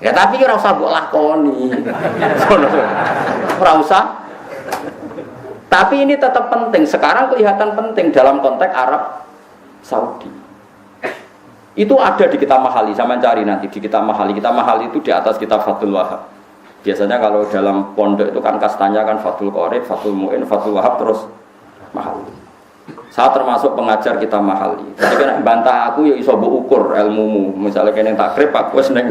Ya tapi ora usah mbok lakoni. Ora usah. Tapi ini tetap penting. Sekarang kelihatan penting dalam konteks Arab Saudi. Itu ada di kitab Mahali, saya mencari nanti di kitab Mahali. Kitab Mahali itu di atas kitab Fathul Wahab. Biasanya kalau dalam pondok itu kan kastanya kan Fathul Qorib, Fathul Mu'in, Fathul Wahab terus Mahali. Saya termasuk pengajar kita mahali. Jadi kan bantah aku ya iso mbok ukur ilmumu. Misalnya kene takrib aku wis ning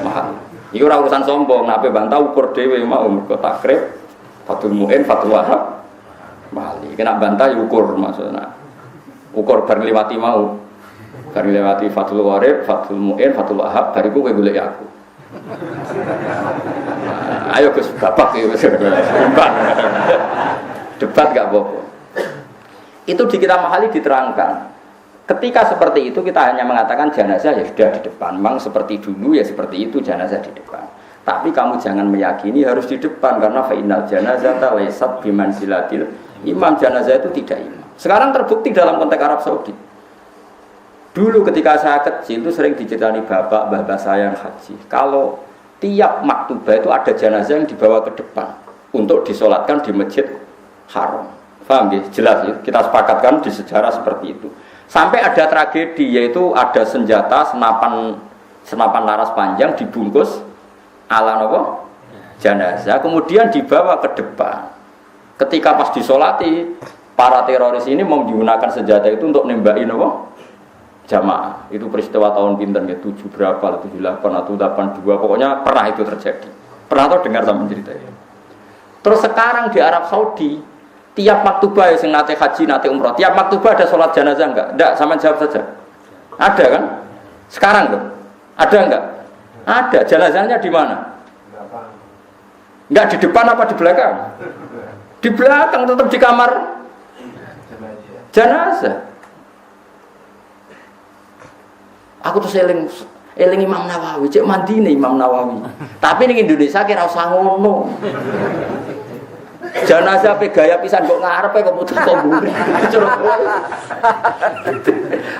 mahali. Iku ora urusan sombong, nek bantah ukur dhewe mau mergo takrib Fathul Mu'in, Fathul Wahab mahali. Kena bantah ya ukur maksudnya. Ukur bar liwati mau. Bar liwati Fathul Warib, Fathul Mu'in, Fathul Wahab, bariku kowe golek aku. Ayo Gus babak ya debat gak apa-apa. Itu di kita mahali diterangkan. Ketika seperti itu kita hanya mengatakan jenazah ya sudah di depan. Memang seperti dulu ya seperti itu jenazah di depan. Tapi kamu jangan meyakini harus di depan karena fainal janazata laysat bimanzilatil imam. Jenazah itu tidak imam. Sekarang terbukti dalam konteks Arab Saudi. Dulu ketika saya kecil itu sering diceritani bapak saya yang haji. Kalau tiap maktubah itu ada jenazah yang dibawa ke depan untuk disolatkan di masjid haram. Paham ya? Jelas ya? Kita sepakatkan di sejarah seperti itu. Sampai ada tragedi yaitu ada senjata senapan laras panjang dibungkus ala nopo jenazah kemudian dibawa ke depan. Ketika pas disolati para teroris ini mau menggunakan senjata itu untuk nembakin nopo jamaah. Itu peristiwa tahun pinten ya 7 berapa 78 atau 82 pokoknya pernah itu terjadi. Pernah tahu dengar sama cerita itu. Terus sekarang di Arab Saudi tiap maktubah yang nate haji, nate umroh, tiap maktubah ada sholat jenazah enggak? Enggak, sama jawab saja. Ada kan? Sekarang tuh, ada enggak? Ada. Jenazahnya di mana? Enggak di depan apa di belakang? Di belakang, tetap di kamar jenazah. Aku tuh eling Imam Nawawi, cek mandi nih Imam Nawawi. Tapi ning Indonesia kira usah ngono. Jenazah pe gaya pisan kok ngarepe kok putus kok mburi.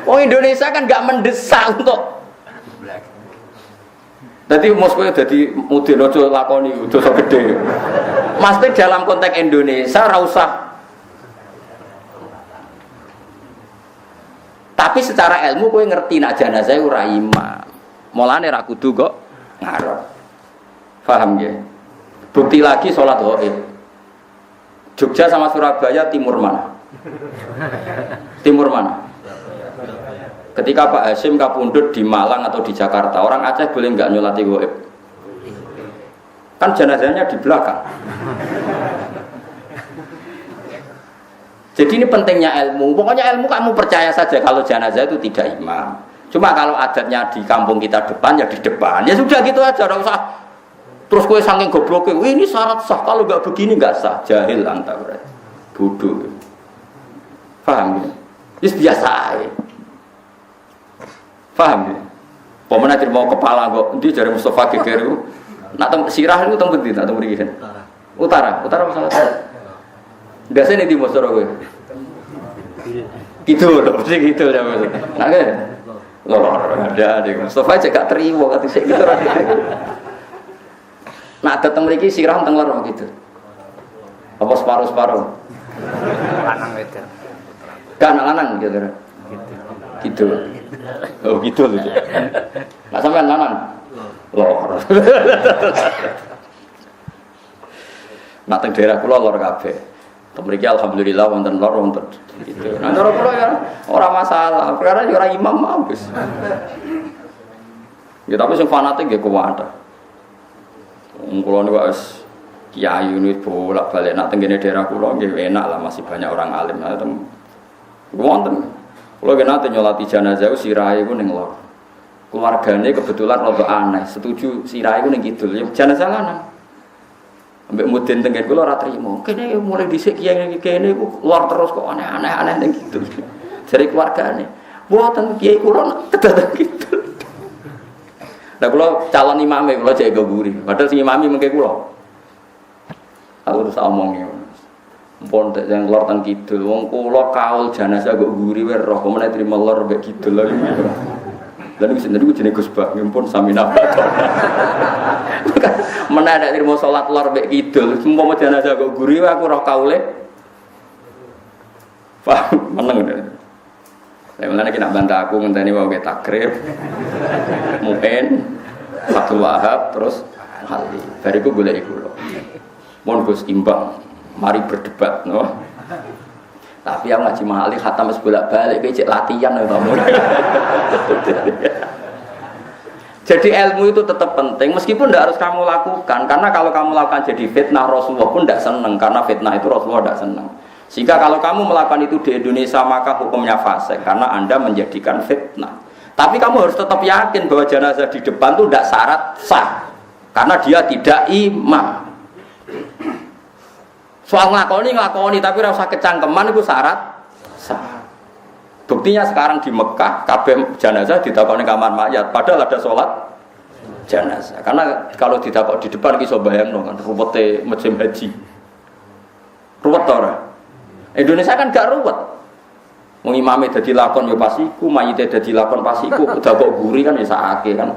Wong Indonesia kan enggak mendesak untuk. Dadi Moskow dadi mudin aja lakoni dosa gede. Mesti dalam konteks Indonesia ora usah. Tapi secara ilmu kowe ngerti nak jenazah ora imam. Mulane ra kudu kok ngarep. Paham ya? Bukti lagi salat ghaib. Jogja sama Surabaya timur mana? Timur mana? Ketika Pak Hasyim kapundhut di Malang atau di Jakarta, orang Aceh boleh nggak nyolati ghaib? Kan jenazahnya di belakang. Jadi ini pentingnya ilmu. Pokoknya ilmu kamu percaya saja kalau jenazah itu tidak imam. Cuma kalau adatnya di kampung kita depan ya di depan. Ya sudah gitu aja, enggak usah. Terus kowe saking gobloke, ini syarat sah, kalau enggak begini enggak sah. Jahil anta berarti. Bodoh. Paham ya? Itu biasa aja. Paham ya? Pemenang terima kepala kok, nanti dari Mustafa Geger itu nak sirah itu tempat di nak tempat kan? Utara masalah. Biasanya di Mustafa gue. Gitu loh, pasti gitu ya maksud. Nah kan? Lor ada di Mustafa aja gak terima kata saya gitu. Nak datang lagi sirah teng lor gitu. Apa separuh? Lanang itu. Kan lanang gitu. Gitu. Oh gitu loh. Nak sampean lanang. Lor. Nak teng daerah kula lor kabeh. Mriki alhamdulillah wonten lor wonten gitu. Nah cara kula ya ora masalah. Perkara ya ora imam habis. Ya tapi sing fanatik nggih kuwat. Kula niku wis kiai niku bolak-balik nak teng kene daerah kula nggih enak lah masih banyak orang alim. Nah teng wonten. Kula nggih nate nyolati jenazah sirahe iku ning lor. Keluargane kebetulan rada aneh, setuju sirahe iku ning kidul. Ya jenazah lanang. Ambek mudin teng kene kula ora trimo. Kene mulai dhisik kiai kene iku lor terus kok aneh-aneh ning kidul. Jare keluargane, "Mboten kiai kula kedatang kidul." Nah kula calon imame kula jek guri. Padahal sing imami mengke kula. Aku terus omong ya. Mpun tek yang lor teng kidul, wong kula kaul jenazah kok guri wae roh meneh trimo lor mbek kidul lho. Lan iki sendiri jenenge Gus Bak, mpun sami napa. Meneh nek trimo salat lor mbek kidul, umpama jenazah kok guri wae aku roh kaule. Paham meneng. Saya mulanya kita bantah aku ngenteni wae takrib, Mu'in, Fathul Wahab, terus Hali. Bariku golek iku lho. Mohon Gus imbang, mari berdebat, no. Tapi yang ngaji mahali khatam bolak-balik kowe cek latihan ya kamu. Jadi ilmu itu tetap penting meskipun tidak harus kamu lakukan, karena kalau kamu lakukan jadi fitnah, Rasulullah pun tidak senang, karena fitnah itu Rasulullah tidak senang. Sehingga kalau kamu melakukan itu di Indonesia maka hukumnya fasik karena Anda menjadikan fitnah. Tapi kamu harus tetap yakin bahwa jenazah di depan itu tidak syarat sah, karena dia tidak imam. Soal ngelakoni tapi rasa kecangkeman itu syarat sah. Buktinya sekarang di Mekah kabeh jenazah ditakoni kamar mayat padahal ada sholat jenazah. Karena kalau ditakok di depan iso bayangno kan ruwete musim haji. Ruwet ta ora? Indonesia kan gak ruwet. Wong imame dadi lakon ya pas iku, mayite dadi lakon pas iku, udah kok guri kan ya sakake kan.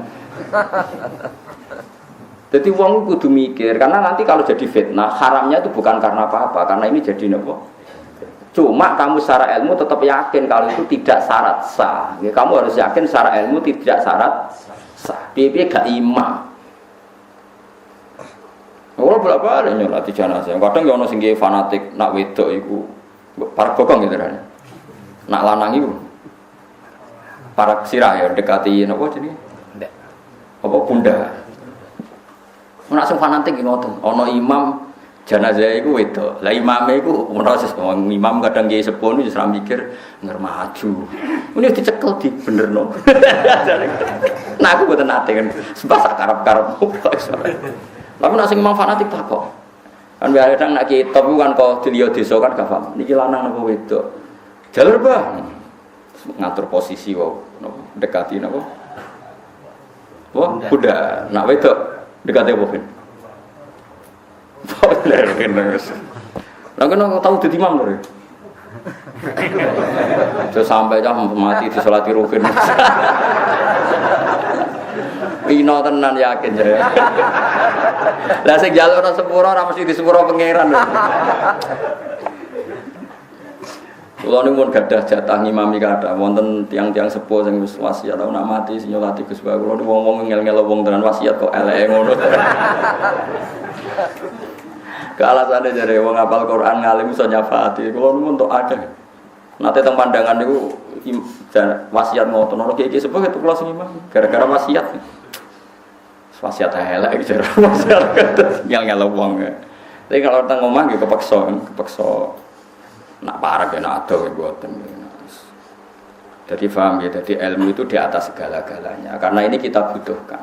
Jadi wong kudu mikir karena nanti kalau jadi fitnah haramnya itu bukan karena apa-apa, karena ini jadi napa? Cuma kamu secara ilmu tetap yakin kalau itu tidak syarat sah. Ya, kamu harus yakin secara ilmu tidak syarat sah. Piye-piye gak imam. Ora berapa ada nyolati jenazah. Kadang ya ono sing fanatik nak wedok iku para bokong gitu kan. Nak lanang iku para sirah ya dekati napa jenenge? Ndak. Apa bunda. Nak sing fanatik ngoten, ono imam jenazah iku wedok. Lah imame iku proses imam kadang nggih sepuh niku wis ra mikir ngermaju. Ini dicekel di benerno. Nah aku mboten nate kan. Sebab karep-karep kok iso. Tapi nek sing imam fanatik tak kok. Kan kadang nek kitab kan kok diliyo desa kan gak paham. Niki lanang napa wedok. Jalur bah. Ngatur posisi wae napa dekati napa. Wah, kuda nak wedok dekati apa ben? Boleh nangis. Lah kena tahu dadi imam lho. Terus sampai jam mati di salati rukun. Pino tenan yakin saya. Lah sing njaluk ora sepuro ora mesti di sepuro pangeran. Kula niku mun gadah jatah ngimami kathah wonten tiang-tiang sepuh sing wis wasiat nak mati sing nyolati Gus Bae kula niku wong-wong ngel-ngel wong tenan wasiat kok eleke ngono. Kealasannya dari wong hafal Quran ngalim iso nyafaati. Kula niku entuk akeh. Nate teng pandangan niku wasiat ngoten ora iki sepuh itu kula sing imam gara-gara wasiat. Wasiat elek iki jare wasiat ngel-ngel wong. Tapi kalau teng omah nggih kepeksa. Nak parah kena ado mboten. Jadi paham ya, jadi ilmu itu di atas segala-galanya. Karena ini kita butuhkan.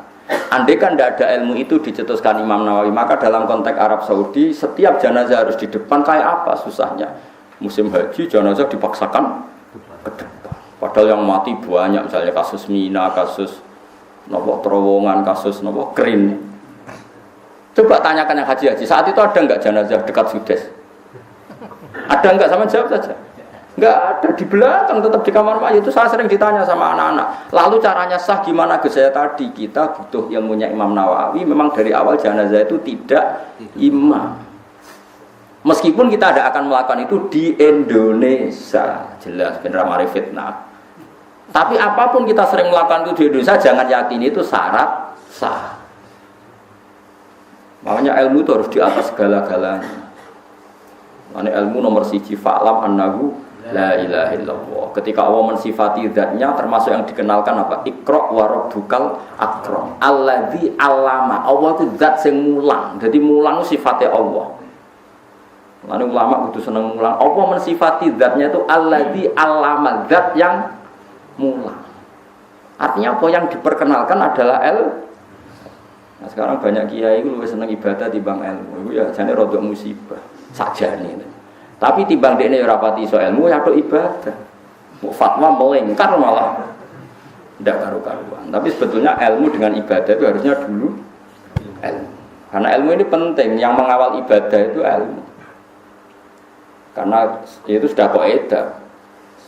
Andai kan tidak ada ilmu itu dicetuskan Imam Nawawi, maka dalam konteks Arab Saudi setiap jenazah harus di depan. Kayak apa susahnya? Musim haji jenazah dipaksakan ke depan. Padahal yang mati banyak, misalnya kasus Mina, kasus nopo terowongan, kasus nopo Krin. Coba tanyakan yang haji saat itu ada nggak jenazah dekat Sudes? Ada enggak, sama jawab saja. Enggak ada, di belakang tetap di kamar mayat. Itu saya sering ditanya sama anak-anak. Lalu caranya sah gimana? Gus, saya tadi kita butuh ilmunya Imam Nawawi. Memang dari awal jenazah itu tidak imam. Meskipun kita tidak akan melakukan itu di Indonesia, jelas benar mari fitnah. Tapi apapun kita sering melakukan itu di Indonesia, jangan yakini itu syarat sah. Makanya ilmu itu harus di atas segala-galanya. Ini ilmu nomor 1 fa'lam annahu la ilaha illallah. Ketika Allah mensifati zatnya termasuk yang dikenalkan apa? Iqra wa rabbukal akram. Alladzi 'allama. Allah itu zat sing mulang. Jadi mulang sifatnya Allah. Lalu ulama kudu seneng mulang. Allah mensifati zatnya itu alladzi 'allama, zat yang mulang. Artinya apa yang diperkenalkan adalah Nah, sekarang banyak kiai itu lebih seneng ibadah timbang ilmu. Itu ya jane rodok musibah. Sajane. Tapi timbang dekne ora pati iso ilmu ya tok ibadah. Mau fatwa melingkar malah ndak karu-karuan. Tapi sebetulnya ilmu dengan ibadah itu harusnya dulu ilmu. Karena ilmu ini penting, yang mengawal ibadah itu ilmu. Karena itu sudah kaidah.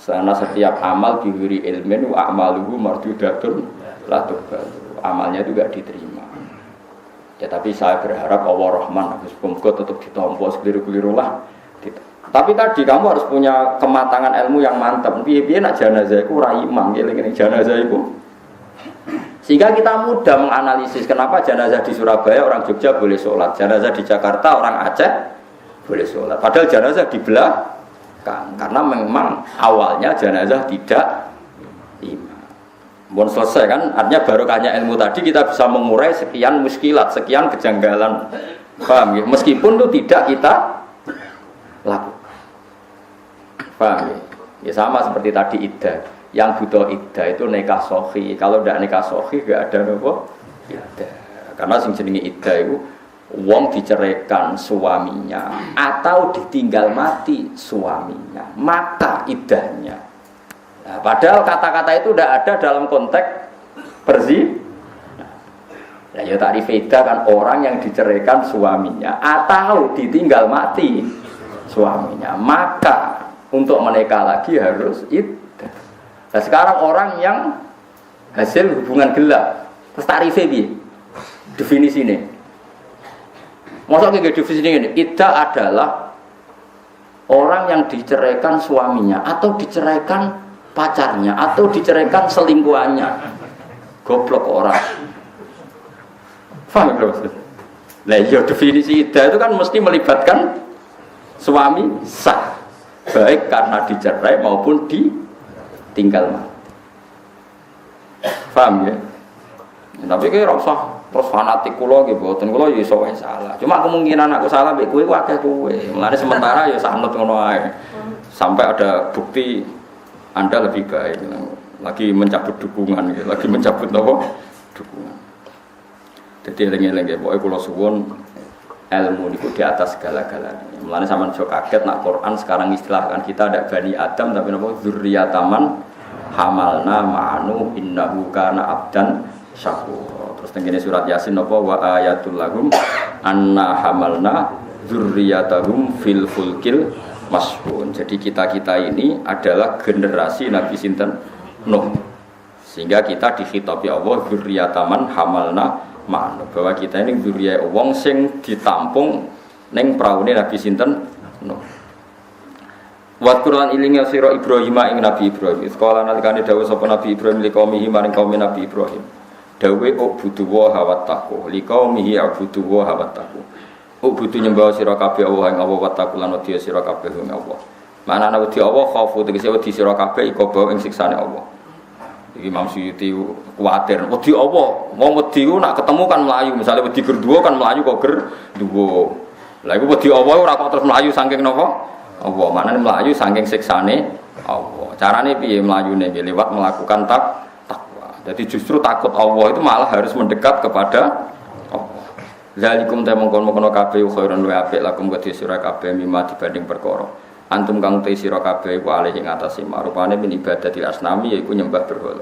Karena setiap amal diberi ilmin wa amaluhu mardudatun la tuqbal. Amalnya itu enggak diterima. Ya tapi saya berharap Allah Rahman, semoga tetap ditompo sekeliru-keliru lah. Tapi tadi kamu harus punya kematangan ilmu yang mantap. Piye-piye nak jenazah iku ora imam, ngene jenazah iku. Sehingga kita mudah menganalisis kenapa jenazah di Surabaya orang Jogja boleh sholat, jenazah di Jakarta orang Aceh boleh sholat. Padahal jenazah di karena memang awalnya jenazah tidak imam. Mohon selesai kan, artinya barokahnya ilmu tadi kita bisa mengurai sekian muskilat, sekian kejanggalan, paham ya? Meskipun itu tidak kita lakukan, paham ya? Ya sama seperti tadi iddah, yang butuh iddah itu nikah sahih. Kalau tidak nikah sahih gak ada apa iddah, karena sing jenenge iddah itu wong diceraikan suaminya atau ditinggal mati suaminya, maka iddahnya. Nah, padahal kata-kata itu tidak ada dalam konteks berzina. Nah, ya tarif iddah kan orang yang diceraikan suaminya atau ditinggal mati suaminya, maka untuk menikah lagi harus iddah. Nah, sekarang orang yang hasil hubungan gelap, terus tarifnya piye? Definisinya. Masa kayak definisi ini, iddah adalah orang yang diceraikan suaminya atau diceraikan pacarnya atau diceraikan selingkuhannya. Goblok orang. Paham ya? Nah, ya definisi iddah itu kan mesti melibatkan suami sah, baik karena dicerai maupun ditinggal mati. Paham ya? Tapi kayak rasa terus fanatik kula nggih mboten, kula ya iso wae salah. Cuma kemungkinan aku salah mek kowe akeh kowe. Mulane sementara ya sanut ngono ae. Sampai ada bukti Anda lebih baik. Lagi mencabut dukungan gitu, lagi mencabut apa? Dukungan. Jadi eling-eling nggih, pokoke kula suwun ilmu niku di atas segala-galanya. Mulane sampean aja kaget nak Quran sekarang istilahkan kita ada Bani Adam tapi napa dzurriyyataman hamalna ma'anu innahu kana abdan syakur. Terus tengene surat Yasin napa wa ayatul lahum anna hamalna dzurriyyatahum fil fulkil mashhun. Jadi kita-kita ini adalah generasi Nabi sinten Nuh. Sehingga kita dikhitabi Allah dzurriyyataman hamalna ma'anu, bahwa kita ini dzurriyyah wong sing ditampung ning praune Nabi sinten Nuh. Wa Qur'an ilinga sira Ibrahim ing Nabi Ibrahim. Sekolah nalikane dawuh sapa Nabi Ibrahim liqaumihi maring kaum Nabi Ibrahim. Dawe ubudu wa hawattaku liqaumihi ubudu wa hawattaku. Ubudu nyembah sira kabeh Allah ing Allah wattaku lan wedi sira kabeh ing Allah. Manane wedi Allah khaufu tegese wedi sira kabeh iku bawa ing siksane Allah. Iki Imam Suyuti kuwatir wedi Allah, wong wedi ku nak ketemu kan melayu, misale wedi gerduwo kan melayu kok gerduwo. Lah iku wedi Allah ora kok terus melayu saking napa? Allah, manane melayu saking siksane Allah. Carane piye mlayune? Lewat melakukan takwa. Jadi justru takut Allah itu malah harus mendekat kepada Allah. Zalikum ta mongkon-mongkon kabeh khairun wa apik lakum kedhi sira kabeh mimma dibanding perkara. Antum kang te sira kabeh ku alih ing atase marupane min ibadatil asnami yaiku nyembah berhala.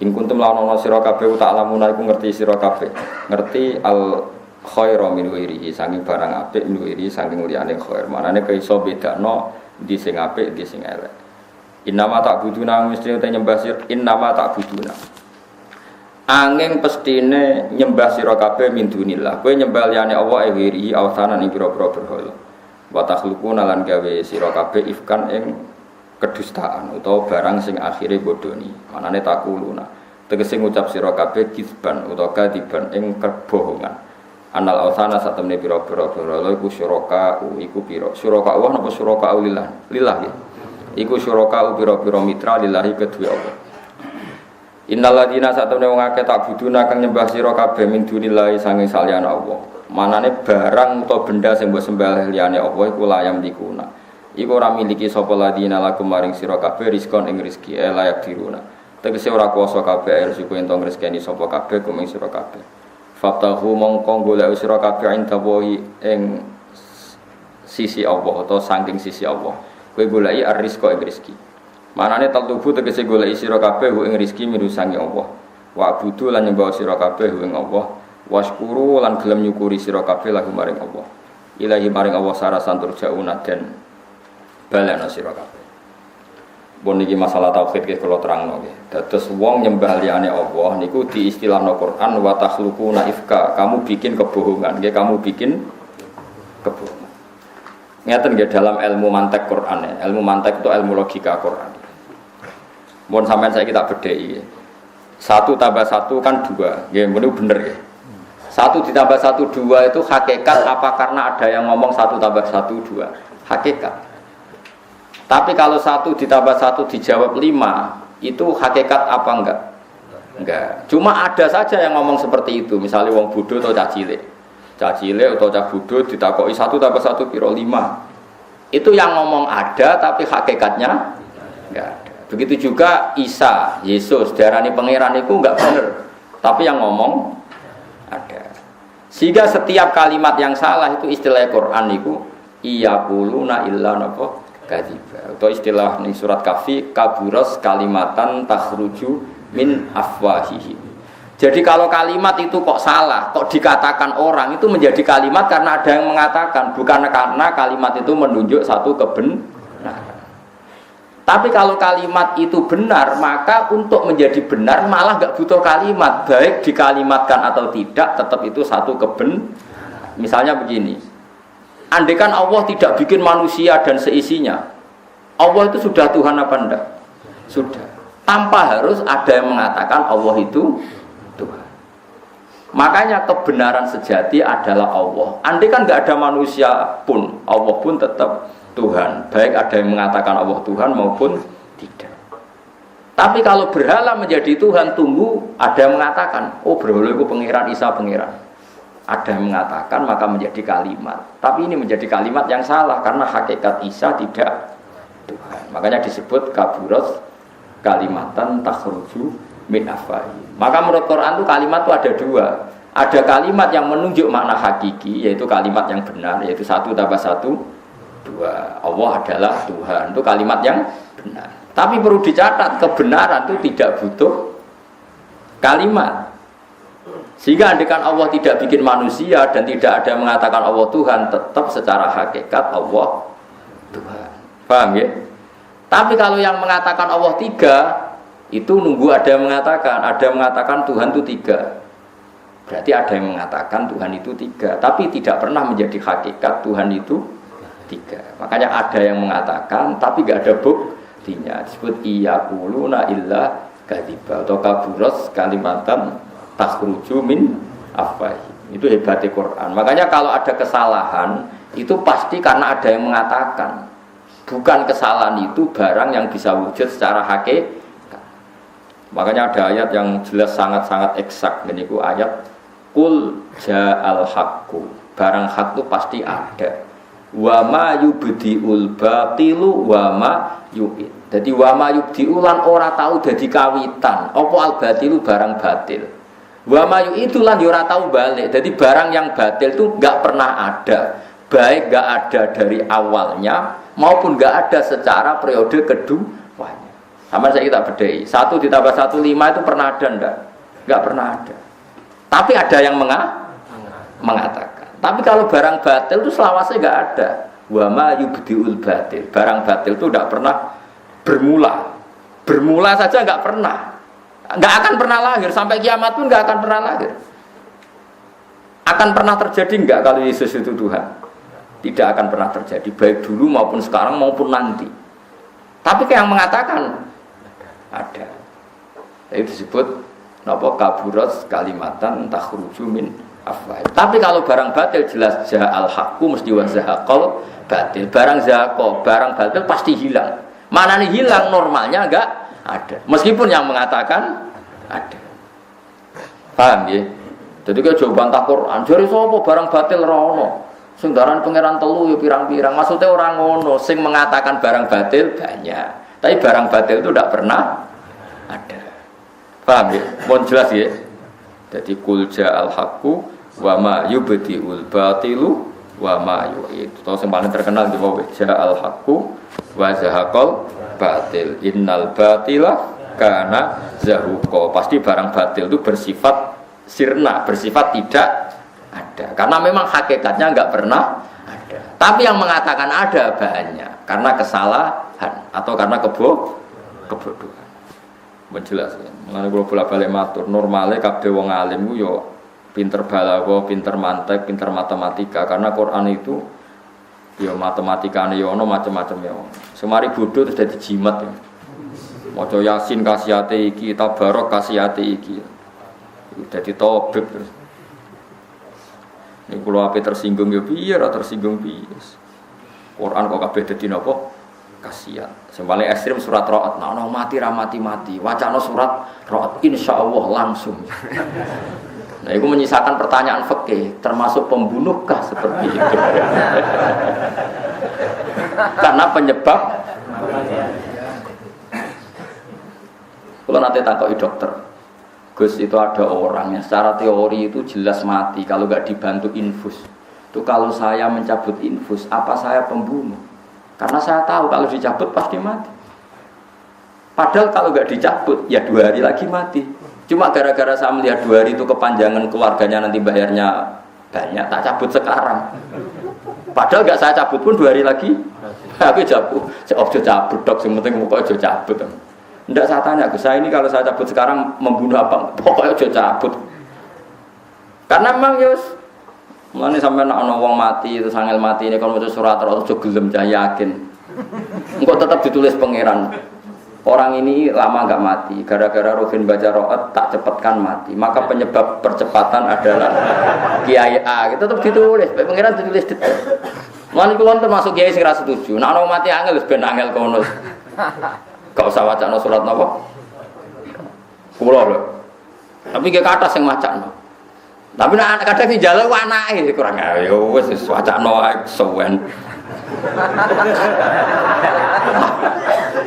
In kuntum lawana sira kabeh tak lamuna iku ngerti sira kabeh. Ngerti al khairu min ghairihi saking barang apik min ghairihi saking liyane khair. Manane kaiso bedakno di sing apik di sing elek. Innama ta'buduna mesti te nyembah sira innama ta'buduna. Angin pestine nyembah sira kabeh min dunillah. Kowe nyembah liyane Allah ghairihi awsanan ing pira-pira berhala. Wa takhluquna lan gawe sira kabeh ifkan ing kedustaan utawa barang sing akhire bodoni. Manane takuluna. Tegese ngucap sira kabeh kizban utawa kadiban ing kebohongan. Anal awsana satemene pira-pira berhala iku syuraka iku pira. Syuraka Allah napa syuraka lillah? Lillah ya. Iku syuraka pira-pira mitra lillahi kedue Allah. Innal ladina satemene wong akeh tak buduna kang nyembah sira kabeh min dunillahi sange saliyane Allah. Manane barang utawa benda sing mbok sembah liyane Allah iku layam dikuna. Iku ora miliki sapa ladina lakum maring sira kabeh rizqon ing rezeki layak diruna. Tegese ora kuwasa kabeh rezeki entong rezekine sapa kabeh kuming sira kabeh. Fatahu mongko golek sira kabeh indawahi ing sisi Allah atau saking sisi Allah. Kowe goleki ar-rizqa ing rezeki. Manane talubu tegese goleki sira kabeh ing rezeki mirusangi Allah. Wa abudu lan nyembah sira kabeh ing Allah. Waskuru lan gelem nyukuri sira kabeh lagu maring Allah. Ilahi maring Allah sarasan turjauna den balana sira kabeh. Bon niki masalah tauhid ki kula terangno nggih. Dados wong nyembah liyane Allah niku diistilahno Quran wa takhluquna ifka. Kamu bikin kebohongan, nggih kamu bikin kebohongan. Ngeten nggih dalam ilmu mantek Quran ya. Ilmu mantek itu ilmu logika Quran. Mohon sampean saya kita bedheki. 1 tambah 1 kan 2. Nggih, mene bener nggih. 1 ditambah 1 2 itu hakikat apa karena ada yang ngomong 1 tambah 1 2? Hakikat. Tapi kalau 1 ditambah 1 dijawab 5, itu hakikat apa enggak? Enggak. Cuma ada saja yang ngomong seperti itu. Misalnya wong bodoh atau cah cilik. Cah cilik atau cah bodoh ditakoki 1 tambah 1 piro 5. Itu yang ngomong ada tapi hakikatnya enggak ada. Begitu juga Isa, Yesus, darani pangeran itu enggak benar. Tapi yang ngomong ada. Sehingga setiap kalimat yang salah itu istilah Quran itu iyaquluna illa napa kadziba. Atau istilah ning surat Kahfi kaburas kalimatan takhruju min afwahihim. Jadi kalau kalimat itu kok salah, kok dikatakan orang itu menjadi kalimat karena ada yang mengatakan, bukan karena kalimat itu menunjuk satu kebenaran. Tapi kalau kalimat itu benar, maka untuk menjadi benar malah gak butuh kalimat, baik dikalimatkan atau tidak, tetap itu satu kebenaran. Misalnya begini, andaikan Allah tidak bikin manusia dan seisinya, Allah itu sudah Tuhan apa enggak? Sudah. Tanpa harus ada yang mengatakan Allah itu Tuhan. Makanya kebenaran sejati adalah Allah. Andai kan nggak ada manusia pun, Allah pun tetap Tuhan. Baik ada yang mengatakan Allah Tuhan maupun tidak. Tapi kalau berhala menjadi Tuhan, tunggu ada yang mengatakan, oh berhala itu pangeran, Isa pangeran. Ada yang mengatakan maka menjadi kalimat. Tapi ini menjadi kalimat yang salah karena hakikat Isa tidak Tuhan. Makanya disebut kaburos kalimatan takhruju min afwahi. Maka menurut Quran itu kalimat itu ada dua. Ada kalimat yang menunjuk makna hakiki, yaitu kalimat yang benar, yaitu 1 tambah 1 2. Allah adalah Tuhan. Itu kalimat yang benar. Tapi perlu dicatat, kebenaran itu tidak butuh kalimat. Sehingga andaikan Allah tidak bikin manusia dan tidak ada yang mengatakan Allah Tuhan, tetap secara hakikat Allah Tuhan. Paham ya? Tapi kalau yang mengatakan Allah 3, itu nunggu ada yang mengatakan Tuhan itu 3. Berarti ada yang mengatakan Tuhan itu 3, tapi tidak pernah menjadi hakikat Tuhan itu 3. Makanya ada yang mengatakan tapi gak ada buktinya. Disebut iyaquluna illa kadziba atau kaburos kalimatan takhruju min afwahi. Itu hebatnya Quran. Makanya kalau ada kesalahan itu pasti karena ada yang mengatakan. Bukan kesalahan itu barang yang bisa wujud secara hakikat. Makanya ada ayat yang jelas sangat-sangat eksak. Ini ku ayat Qul ja'al haqqu. Barang hak itu pasti ada. Wa ma yubdi'ul batilu wa ma yu'id. Jadi wa ma yubdi'u lan ora tahu dadi kawitan. Apa al batilu barang batil. Wa ma yu'idu lan ora tahu balik. Jadi barang yang batil itu enggak pernah ada. Baik enggak ada dari awalnya maupun enggak ada secara periode keduanya. Sama saya kita bedai. 1 ditambah 1 5 itu pernah ada enggak? Enggak pernah ada. Tapi ada yang mengatakan. Tapi kalau barang batil itu selawasnya enggak ada. Wa ma yubdiul batil. Barang batil itu enggak pernah bermula. Bermula saja enggak pernah. Enggak akan pernah lahir sampai kiamat pun enggak akan pernah lahir. Akan pernah terjadi enggak kalau Yesus itu Tuhan? Tidak akan pernah terjadi, baik dulu maupun sekarang maupun nanti. Tapi yang mengatakan ada. Itu disebut napa kaburat kalimatan takhruju min afwahi. Tapi kalau barang batil jelas ja'al haqqu mesti wa zahaqal batil. Barang zahaqo, barang batil pasti hilang. Mana nih hilang normalnya enggak ada. Meskipun yang mengatakan ada. Paham ya? Jadi kalau jawaban tak Quran, jare sapa barang batil ora ono. Sing daran pangeran telu ya pirang-pirang. Maksudnya orang ngono sing mengatakan barang batil banyak. Tapi barang batil itu tidak pernah ada. Paham ya? Mohon jelas ya. Jadi qul ja'al haqqu wa ma yubdi'ul batilu wa ma yu'id. Itu yang paling terkenal di bawah ja'al haqqu wa zahaqal batil. Innal batila kana zahuqa. Pasti barang batil itu bersifat sirna, bersifat tidak ada. Karena memang hakikatnya enggak pernah ada. Tapi yang mengatakan ada banyak karena kesalahan atau karena kebodohan. Menjelas ya. Mulane kula bola-balik matur, normale kabeh wong alim ku yo pinter balaghah, pinter mantek, pinter matematika karena Quran itu yo matematikane yo ono macam-macam ya. Semari bodoh terus dadi jimat ya. Maca Yasin kasihate iki, Tabarok kasihate iki. Dadi tobib terus. Ini kalau apa tersinggung ya biar tersinggung bias. Quran kok kabeh dadi napa? kasihan. Yang paling ekstrim surat Ra'd. Nah, ono mati ra mati-mati. Wacana surat Ra'd insyaallah langsung. Nah, itu menyisakan pertanyaan fikih, termasuk pembunuhkah seperti itu? Karena penyebab. Kalau nanti takoki dokter, Gus itu ada orang yang secara teori itu jelas mati kalau nggak dibantu infus. Itu kalau saya mencabut infus, apa saya pembunuh? Karena saya tahu kalau dicabut pasti mati. Padahal kalau nggak dicabut, ya 2 hari lagi mati. Cuma gara-gara saya melihat 2 hari itu kepanjangan keluarganya nanti bayarnya banyak, tak cabut sekarang. Padahal nggak saya cabut pun 2 hari lagi. Aku cabut, saya cabut dok, yang penting pokoknya cabut. Tidak saya tanya, saya ini kalau saya cabut sekarang membunuh apa? Pokoknya cabut. Karena memang yus. Mulane sampai nak ana wong mati itu sangel mati ini kalau maca surat Ar-Rahman aja gelem yakin. Engko tetap ditulis pangeran. Orang ini lama enggak mati gara-gara Rohin baca Ra'd tak cepatkan mati. Maka penyebab percepatan adalah Kiai A. Itu tetap ditulis, pangeran ditulis detail. Mulane kula termasuk kiai sing ra setuju. Nek ana mati angel wis ben angel kono. Gak usah wacana surat napa? Kula lho. Tapi ge kathah sing macakno. Tapi nek kadang dijaluk anake kurang ya wis wacana ae suwen.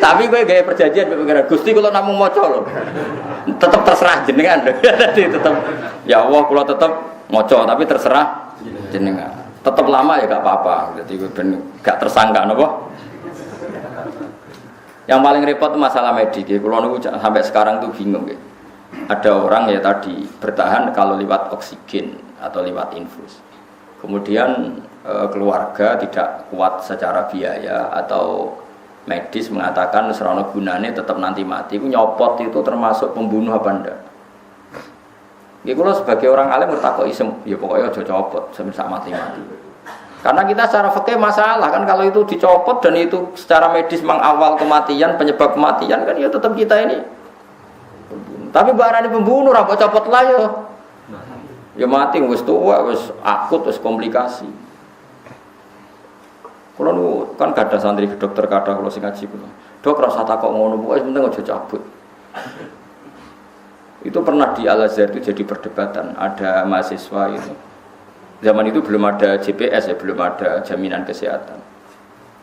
Tapi kowe gawe perjanjian mbek pengen Gusti kula namung maca lho. Tetep terserah jenengan. Dadi tetep ya Allah kula tetep maca tapi terserah jenengan. Tetep lama ya gak apa-apa. Dadi ben gak tersangka napa? Yang paling repot itu masalah medis. Kula niku sampai sekarang tuh bingung nggih. Ada orang ya tadi bertahan kalau lewat oksigen atau lewat infus. Kemudian keluarga tidak kuat secara biaya atau medis mengatakan serono gunane tetap nanti mati. Itu nyopot itu termasuk pembunuh apa ndak? Ya kalau sebagai orang alim bertakoi ya pokoknya aja copot semisal mati-mati. Karena kita secara fikih masalah kan kalau itu dicopot dan itu secara medis mengawal kematian, penyebab kematian kan ya tetap kita ini. Tapi barang pembunuh ra kok copot lah ya. Ya mati wis tua, wis akut, wis komplikasi. Kulo nu kan kada santri ke dokter kada kulo sing ngaji kulo. Dok rasa takok ngono pokoke penting aja cabut. Itu pernah di Al-Azhar itu jadi perdebatan, ada mahasiswa itu. Zaman itu belum ada JPS ya, belum ada jaminan kesehatan.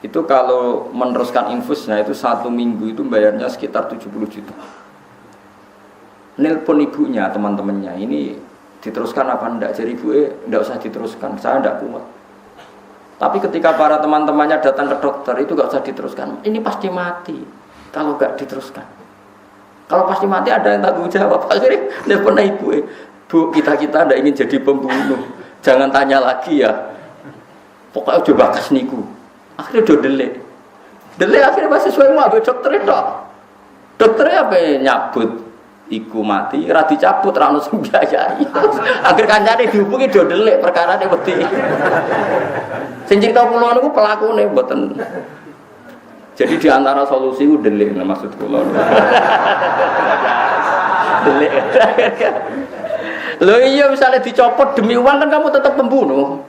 Itu kalau meneruskan infusnya itu 1 minggu itu bayarnya sekitar 70 juta. Nelpon ibunya, teman-temannya, ini diteruskan apa enggak? Jadi ibu enggak usah diteruskan, saya enggak kuat. Tapi ketika para teman-temannya datang ke dokter itu enggak usah diteruskan. Ini pasti mati kalau enggak diteruskan. Kalau pasti mati ada yang tanggung jawab. Akhirnya nelpon ibu, Bu kita enggak ingin jadi pembunuh. Jangan tanya lagi ya. Pokoknya coba kas niku. Akhirnya udah delik. Delik akhirnya masih sesuai mau dokter itu. Dokternya apa nyabut? Iku mati, ra dicabut ra ono sing biayai. Akhir kancane dihubungi do delik perkarane wedi. Sing cerita kula niku pelakune mboten. Jadi di antara solusi ku delik maksud kula. Delik. Lho iya misalnya dicopot demi uang kan kamu tetap pembunuh.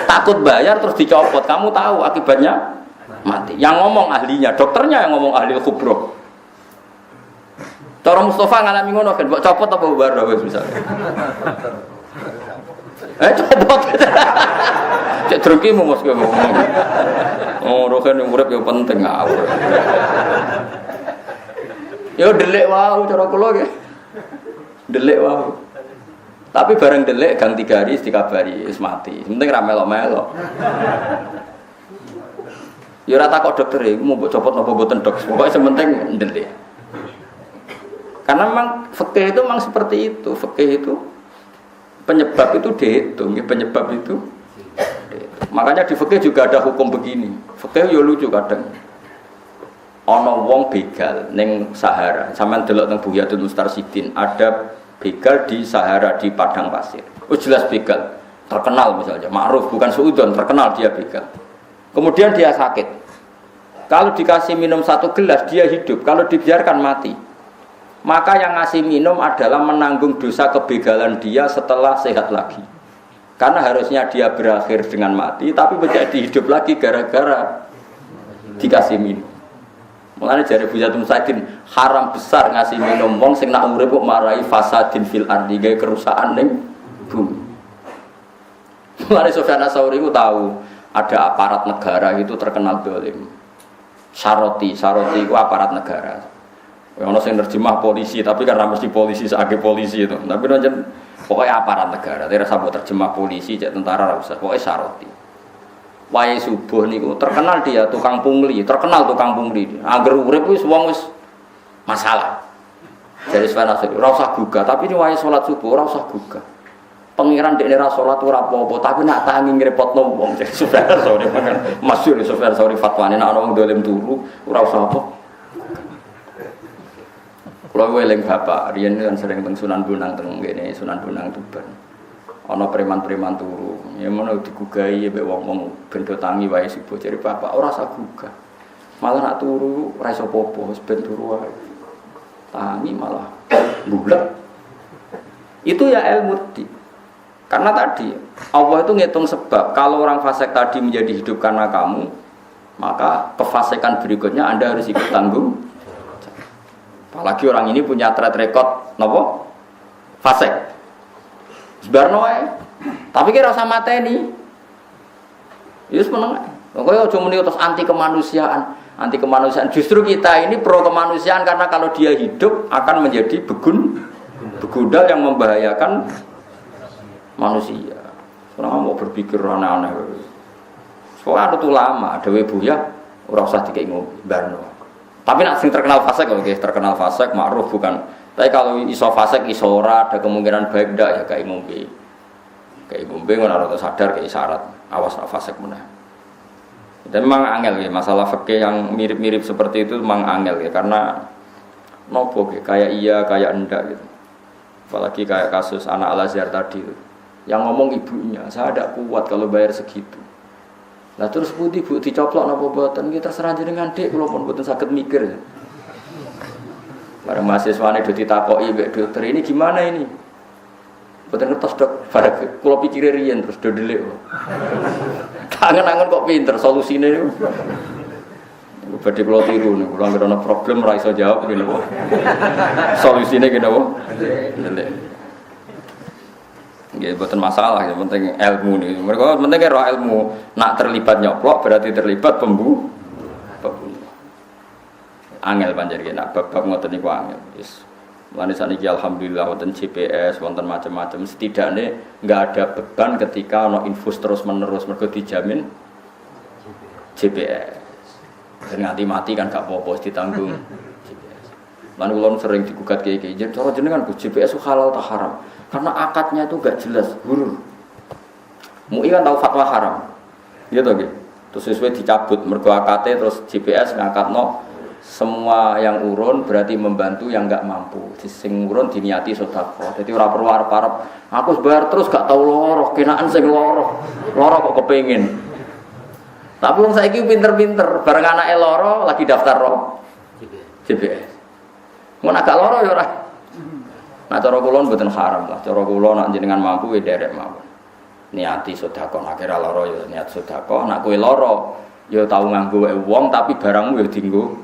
Takut bayar terus dicopot, kamu tahu akibatnya mati. Yang ngomong ahlinya, dokternya yang ngomong ahli khubroh. Cara Mustafa ngalami ngono kan, mbok copot apa bubar wis misalnya. Copot. Cek drengki mos kowe ngomong. Oh, roken urip yo penting ngawur. Yo delik wae cara kula nggih. Delik wae. Tapi bareng delik gang 3 hari dikabari wis mati. Penting ra melok-melok. Ya ora takok dokter iku mau mbok copot napa mboten dok. Pokoke sementing delik. Karena memang fikih itu memang seperti itu. Fikih itu penyebab itu dihitung, penyebab itu dihitung. Makanya di fikih juga ada hukum begini. Fikih yo lucu kadang. Ana wong begal ning Sahara, sampean delok teng Buhyatul Mustarsidin, ada begal di Sahara di padang pasir. Oh jelas begal, terkenal misalnya, ma'ruf bukan suudon, terkenal dia begal. Kemudian dia sakit. Kalau dikasih minum 1 gelas dia hidup, kalau dibiarkan mati. Maka yang ngasih minum adalah menanggung dosa kebegalan dia setelah sehat lagi. Karena harusnya dia berakhir dengan mati, tapi menjadi hidup lagi gara-gara dikasih minum. Mulane jare Buyatum Sakin haram besar ngasih minum wong sing nak urip kok marai fasadin fil ardi gawe kerusakan ning bumi. Mulane Sufyan Ats-Tsauri ku tahu ada aparat negara itu terkenal dolim. Saroti itu aparat negara. Ono sing nerjemah polisi tapi kan mesti polisi sebagai polisi itu. Tapi nonton pokoknya aparat negara. Tidak usah terjemah polisi, cek tentara ora usah. Pokoknya saroti. Wae subuh niku terkenal dia tukang pungli, terkenal tukang pungli. Angger urip wis wong wis masalah. Jadi sebenarnya ora usah gugah, tapi ini wae salat subuh ora usah gugah. Pengiran dekne ra salat ora apa-apa, tapi nak tangi ngrepotno wong. Jadi sebenarnya sore makan masyhur sebenarnya sore fatwane nek ana wong dolim turu ora usah apa. Kulo eling bapak, riyen kan sering teng Sunan Bonang teng kene Sunan Bonang Tuban. Ana preman-preman turu, ya ngono digugahi mbek wong-wong ben do tangi wae subuh. Jare bapak ora usah gugah. Malah nak turu ora iso apa-apa, wis ben turu wae. Tangi malah bulat. Itu ya ilmu di. Karena tadi Allah itu ngitung sebab. Kalau orang fasik tadi menjadi hidup karena kamu, maka kefasikan berikutnya Anda harus ikut tanggung. Apalagi orang ini punya track record napa? Fasik. Sebarno wae. Tapi kira usah mateni. Wis meneng. Kaya aja muni terus anti kemanusiaan. Anti kemanusiaan. Justru kita ini pro kemanusiaan karena kalau dia hidup akan menjadi begudal yang membahayakan manusia. Orang mau berpikir aneh-aneh. Soalnya ada ulama, dewe buya ora usah dikei ngombe barno. Tapi nak sing terkenal fasik oke, terkenal fasik ma'ruf bukan. Tapi kalau iso fasik iso ora ada kemungkinan baik ndak ya kayak ngombe. Kayak ngombe ngono ora sadar kayak syarat. Awas nak fasik meneh. Dan memang angel ya masalah fikih yang mirip-mirip seperti itu memang angel ya karena nopo kayak iya kayak enggak gitu. Apalagi kayak kasus anak Al-Azhar tadi itu. Yang ngomong ibunya, saya tidak kuat kalau bayar segitu. Lah terus putih bu dicoplok napa boten kita terserah jenengan Dik kula pun boten saged mikir. Bareng mahasiswane do ditakoki mbek dokter ini gimana ini? Boten ngertos Dok, bareng kula pikire riyen terus do delik. Kangen-kangen kok pinter solusine niku. Badhe kula tiru niku kula ana problem ora iso jawab ngene kok. Solusine kene apa? Delik. Nggih boten masalah, yang penting ilmu nih. Mereka penting karo ilmu. Nak terlibat nyoplok berarti terlibat pembunuh. Angel panjer ki nak bab ngoten niku angel. Wis. Mulane saniki alhamdulillah wonten GPS, wonten macam-macam. Setidaknya enggak ada beban ketika ana infus terus-menerus mergo dijamin GPS. Dan nganti mati kan gak apa-apa ditanggung GPS. Lan kula sering digugat kiai-kiai, cara jenengan GPS halal ta haram? Karena akadnya itu gak jelas, huruf. MUI kan tahu fatwa haram, gitu gitu. Terus sesuai dicabut, mergo akadnya terus GPS ngakatno semua yang urun berarti membantu yang gak mampu. Sing urun diniati sedekah. Jadi ora perlu arep-arep. Aku bayar terus gak tahu loro, kenaan sing loro kok kepengin. Tapi wong saiki pinter-pinter, bareng anake loro lagi daftar GPS. Mun agak loro ya ora. Nah cara kula mboten haram lah. Cara kula nak jenengan mampu ya derek mawon. Niati sedekah nek ora lara ya niat sedekah. Nek kowe lara ya tau nganggo wong tapi barangmu ya dienggo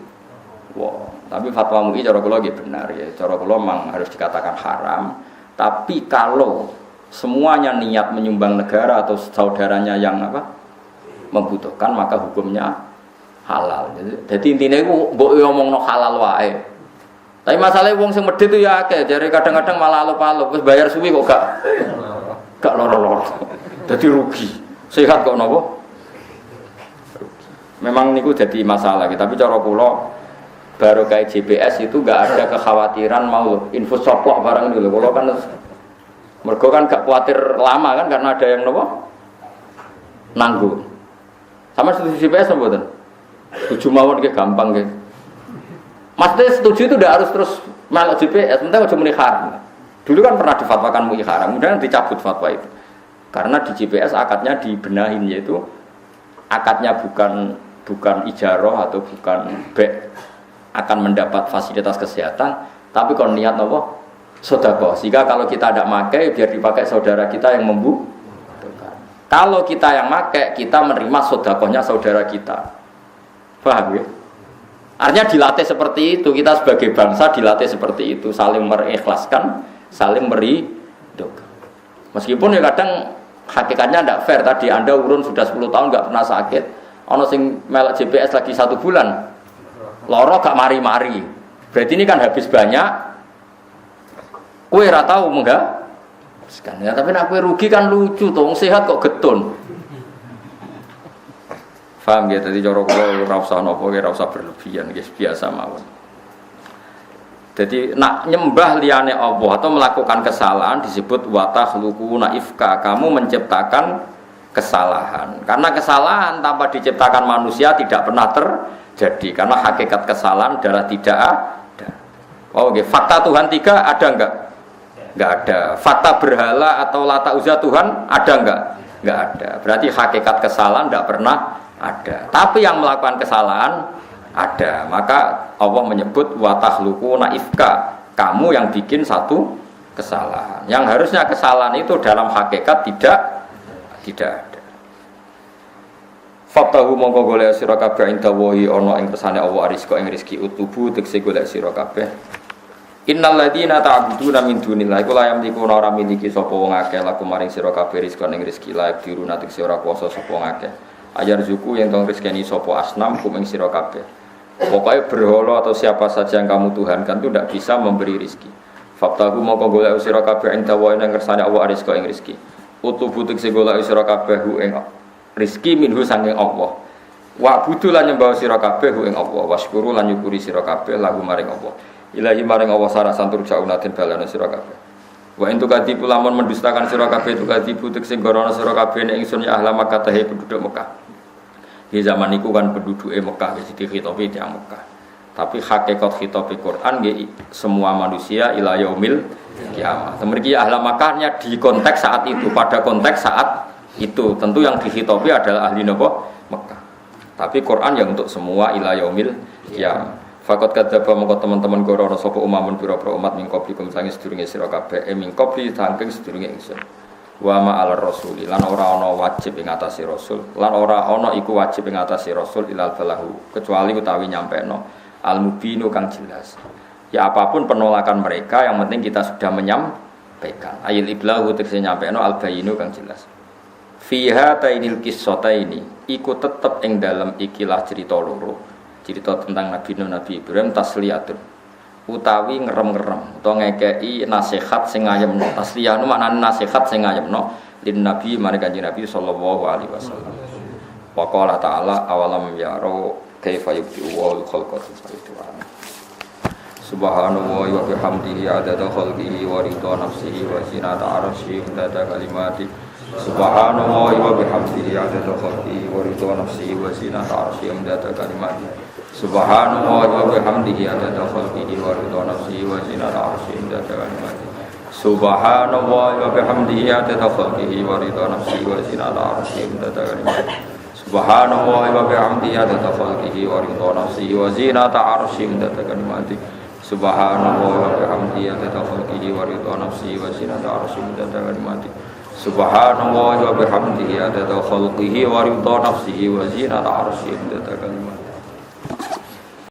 wong. Tapi fatwa MUI cara kula nggih benar ya. Cara kula memang harus dikatakan haram. Tapi kalau semuanya niat menyumbang negara atau saudaranya yang membutuhkan maka hukumnya halal. Jadi intinya iku mbok ngomongno halal wae. Tapi masalahnya wong sing medhit itu ya akeh, jare kadang-kadang malah alup-alup wis bayar suwi kok gak loro-loro. Dadi rugi. Sehat kok napa? Memang niku jadi masalah gitu. Tapi cara kula baru kayak GPS itu gak ada kekhawatiran mau infus soplok barang itu. Kula kan mergo kan gak khawatir lama kan karena ada yang napa? Nanggung. Sama setuju GPS mboten? Setuju mawon ki gampang nggih. Maksudnya setuju itu tidak harus terus melok GPS, penting aja muni haram. Dulu kan pernah difatwakan muni haram, kemudian dicabut fatwa itu. Karena di GPS akadnya dibenahin yaitu akadnya bukan ijaroh atau bukan bek akan mendapat fasilitas kesehatan, tapi kalau niat apa? Sedekah. Sehingga kalau kita tidak pakai biar dipakai saudara kita yang membutuhkan. Kalau kita yang pakai, kita menerima sedekahnya saudara kita. Paham ya? Artinya dilatih seperti itu, kita sebagai bangsa dilatih seperti itu, saling mengikhlaskan, saling meridhokan. Meskipun ya kadang hakikatnya tidak fair, tadi Anda urun sudah 10 tahun nggak pernah sakit, ono sing melek JPS lagi 1 bulan, loro gak mari-mari, berarti ini kan habis banyak, kue ra tau enggak? Ya, tapi nak kue rugi kan lucu, tuh sehat kok getun. Paham ya, jadi cara kula ora usah napa, ora usah berlebihan, guys, biasa mawon. Jadi nak nyembah liyane Allah atau melakukan kesalahan disebut wa takhluquna ifka, kamu menciptakan kesalahan. Karena kesalahan tanpa diciptakan manusia tidak pernah terjadi, karena hakikat kesalahan adalah tidak ada. Oh, okay. Fakta Tuhan 3 ada enggak? Enggak ada. Fakta berhala atau Lata Uzza Tuhan ada enggak? Enggak ada. Berarti hakikat kesalahan tidak pernah ada, tapi yang melakukan kesalahan ada. Maka Allah menyebut wa takhluquna ifka, kamu yang bikin satu kesalahan yang harusnya kesalahan itu dalam hakikat tidak ada. Fatahu mongko golek sira kabeh inda wahi ana ing kersane Allah rizqa ing rezeki utubu tekse golek sira kabeh. Innal ladzina ta'buduna min dunillahi la yamlikuna ora miliki sapa wong akeh laku maring sira kabeh rizqa ing rezeki lae diruna tekse ora kuwasa sapa wong akeh. Ajar zuku yang tong rezekani sopo asnam kumeng sira kabeh. Pokoknya berhala atau siapa saja yang kamu tuhankan itu tidak bisa memberi rezeki. Fabtahu mongko golek sira kabeh ing dawa ing kersane Allah rizqa ing rezeki. Utubu tekse golek sira kabeh ing rezeki minhu saking Allah. Wa budu lan nyembah sira kabeh ing Allah. Wasyukuru lan nyukuri sira kabeh lahu maring Allah. Ilahi maring Allah sarasan turjauna den balana sira kabeh. Wa entu kadibu lamun mendustakan sira kabeh itu kadibu tekse gorono sira kabeh ing ingsun ya ahla Makkah tahe penduduk Mekah. Di zaman itu kan penduduk Mekah jadi khitobi di Mekah. Tapi hakikat khitobi Quran ya semua manusia ila yaumil kiamat. Mergi ahli Makkahnya di konteks saat itu, pada konteks saat itu tentu yang dikhitobi adalah ahli Mekah. Tapi Quran yang untuk semua ila yaumil kiamat. Fakot kadzaba mongko teman-teman gorono sapa umamun pira-pira umat min qablikum sange sedurunge sira kabeh min qabli saking sedurunge ingsun. Wa ma'al rasuli lan ora ana wajib ing atase rasul lan ora ana iku wajib ing atase rasul ilal balahu kecuali utawi nyampeno al mubinu kang jelas. Ya apapun penolakan mereka yang penting kita sudah menyampaikan. Ayil iblahu tegese nyampeno al bayinu kang jelas. Fiha tainil qissataini iku tetep ing dalem ikilah cerita loro. Cerita tentang Nabi Nuh Nabi Ibrahim tasliyatun utawi ngerem-ngerem utawa ngekei nasihat sing ngayemno. Tasliyah nu maknane nasihat sing ngayemno lin Nabi marang Kanjeng Nabi sallallahu alaihi wasallam. Wa qala ta'ala awalam yaro kaifa yubdi'u wa khalqa subhanallahi wa bihamdihi adada khalqihi wa ridha nafsihi wa zinata arsyihi wa adada kalimati subhanallahi wa bihamdihi adada khalqihi wa ridha nafsihi wa zinata arsyihi wa adada kalimati subhanallahi wa bihamdihi adada khalqihi wa ridha nafsihi wa zinata arsyihi wa adada kalimati subhanallahi wa bihamdihi adada khalqihi wa ridha nafsihi wa zinata arsyihi wa adada kalimati subhanallahi wa bihamdihi adada khalqihi wa ridha nafsihi wa zinata arsyihi wa adada kalimati subhanallahi wa bihamdihi adada khalqihi wa ridha nafsihi wa zinata arsyihi wa adada kalimati subhanallahi wa bihamdihi adada khalqihi wa ridha nafsihi wa zinata arsyihi wa adada kalimati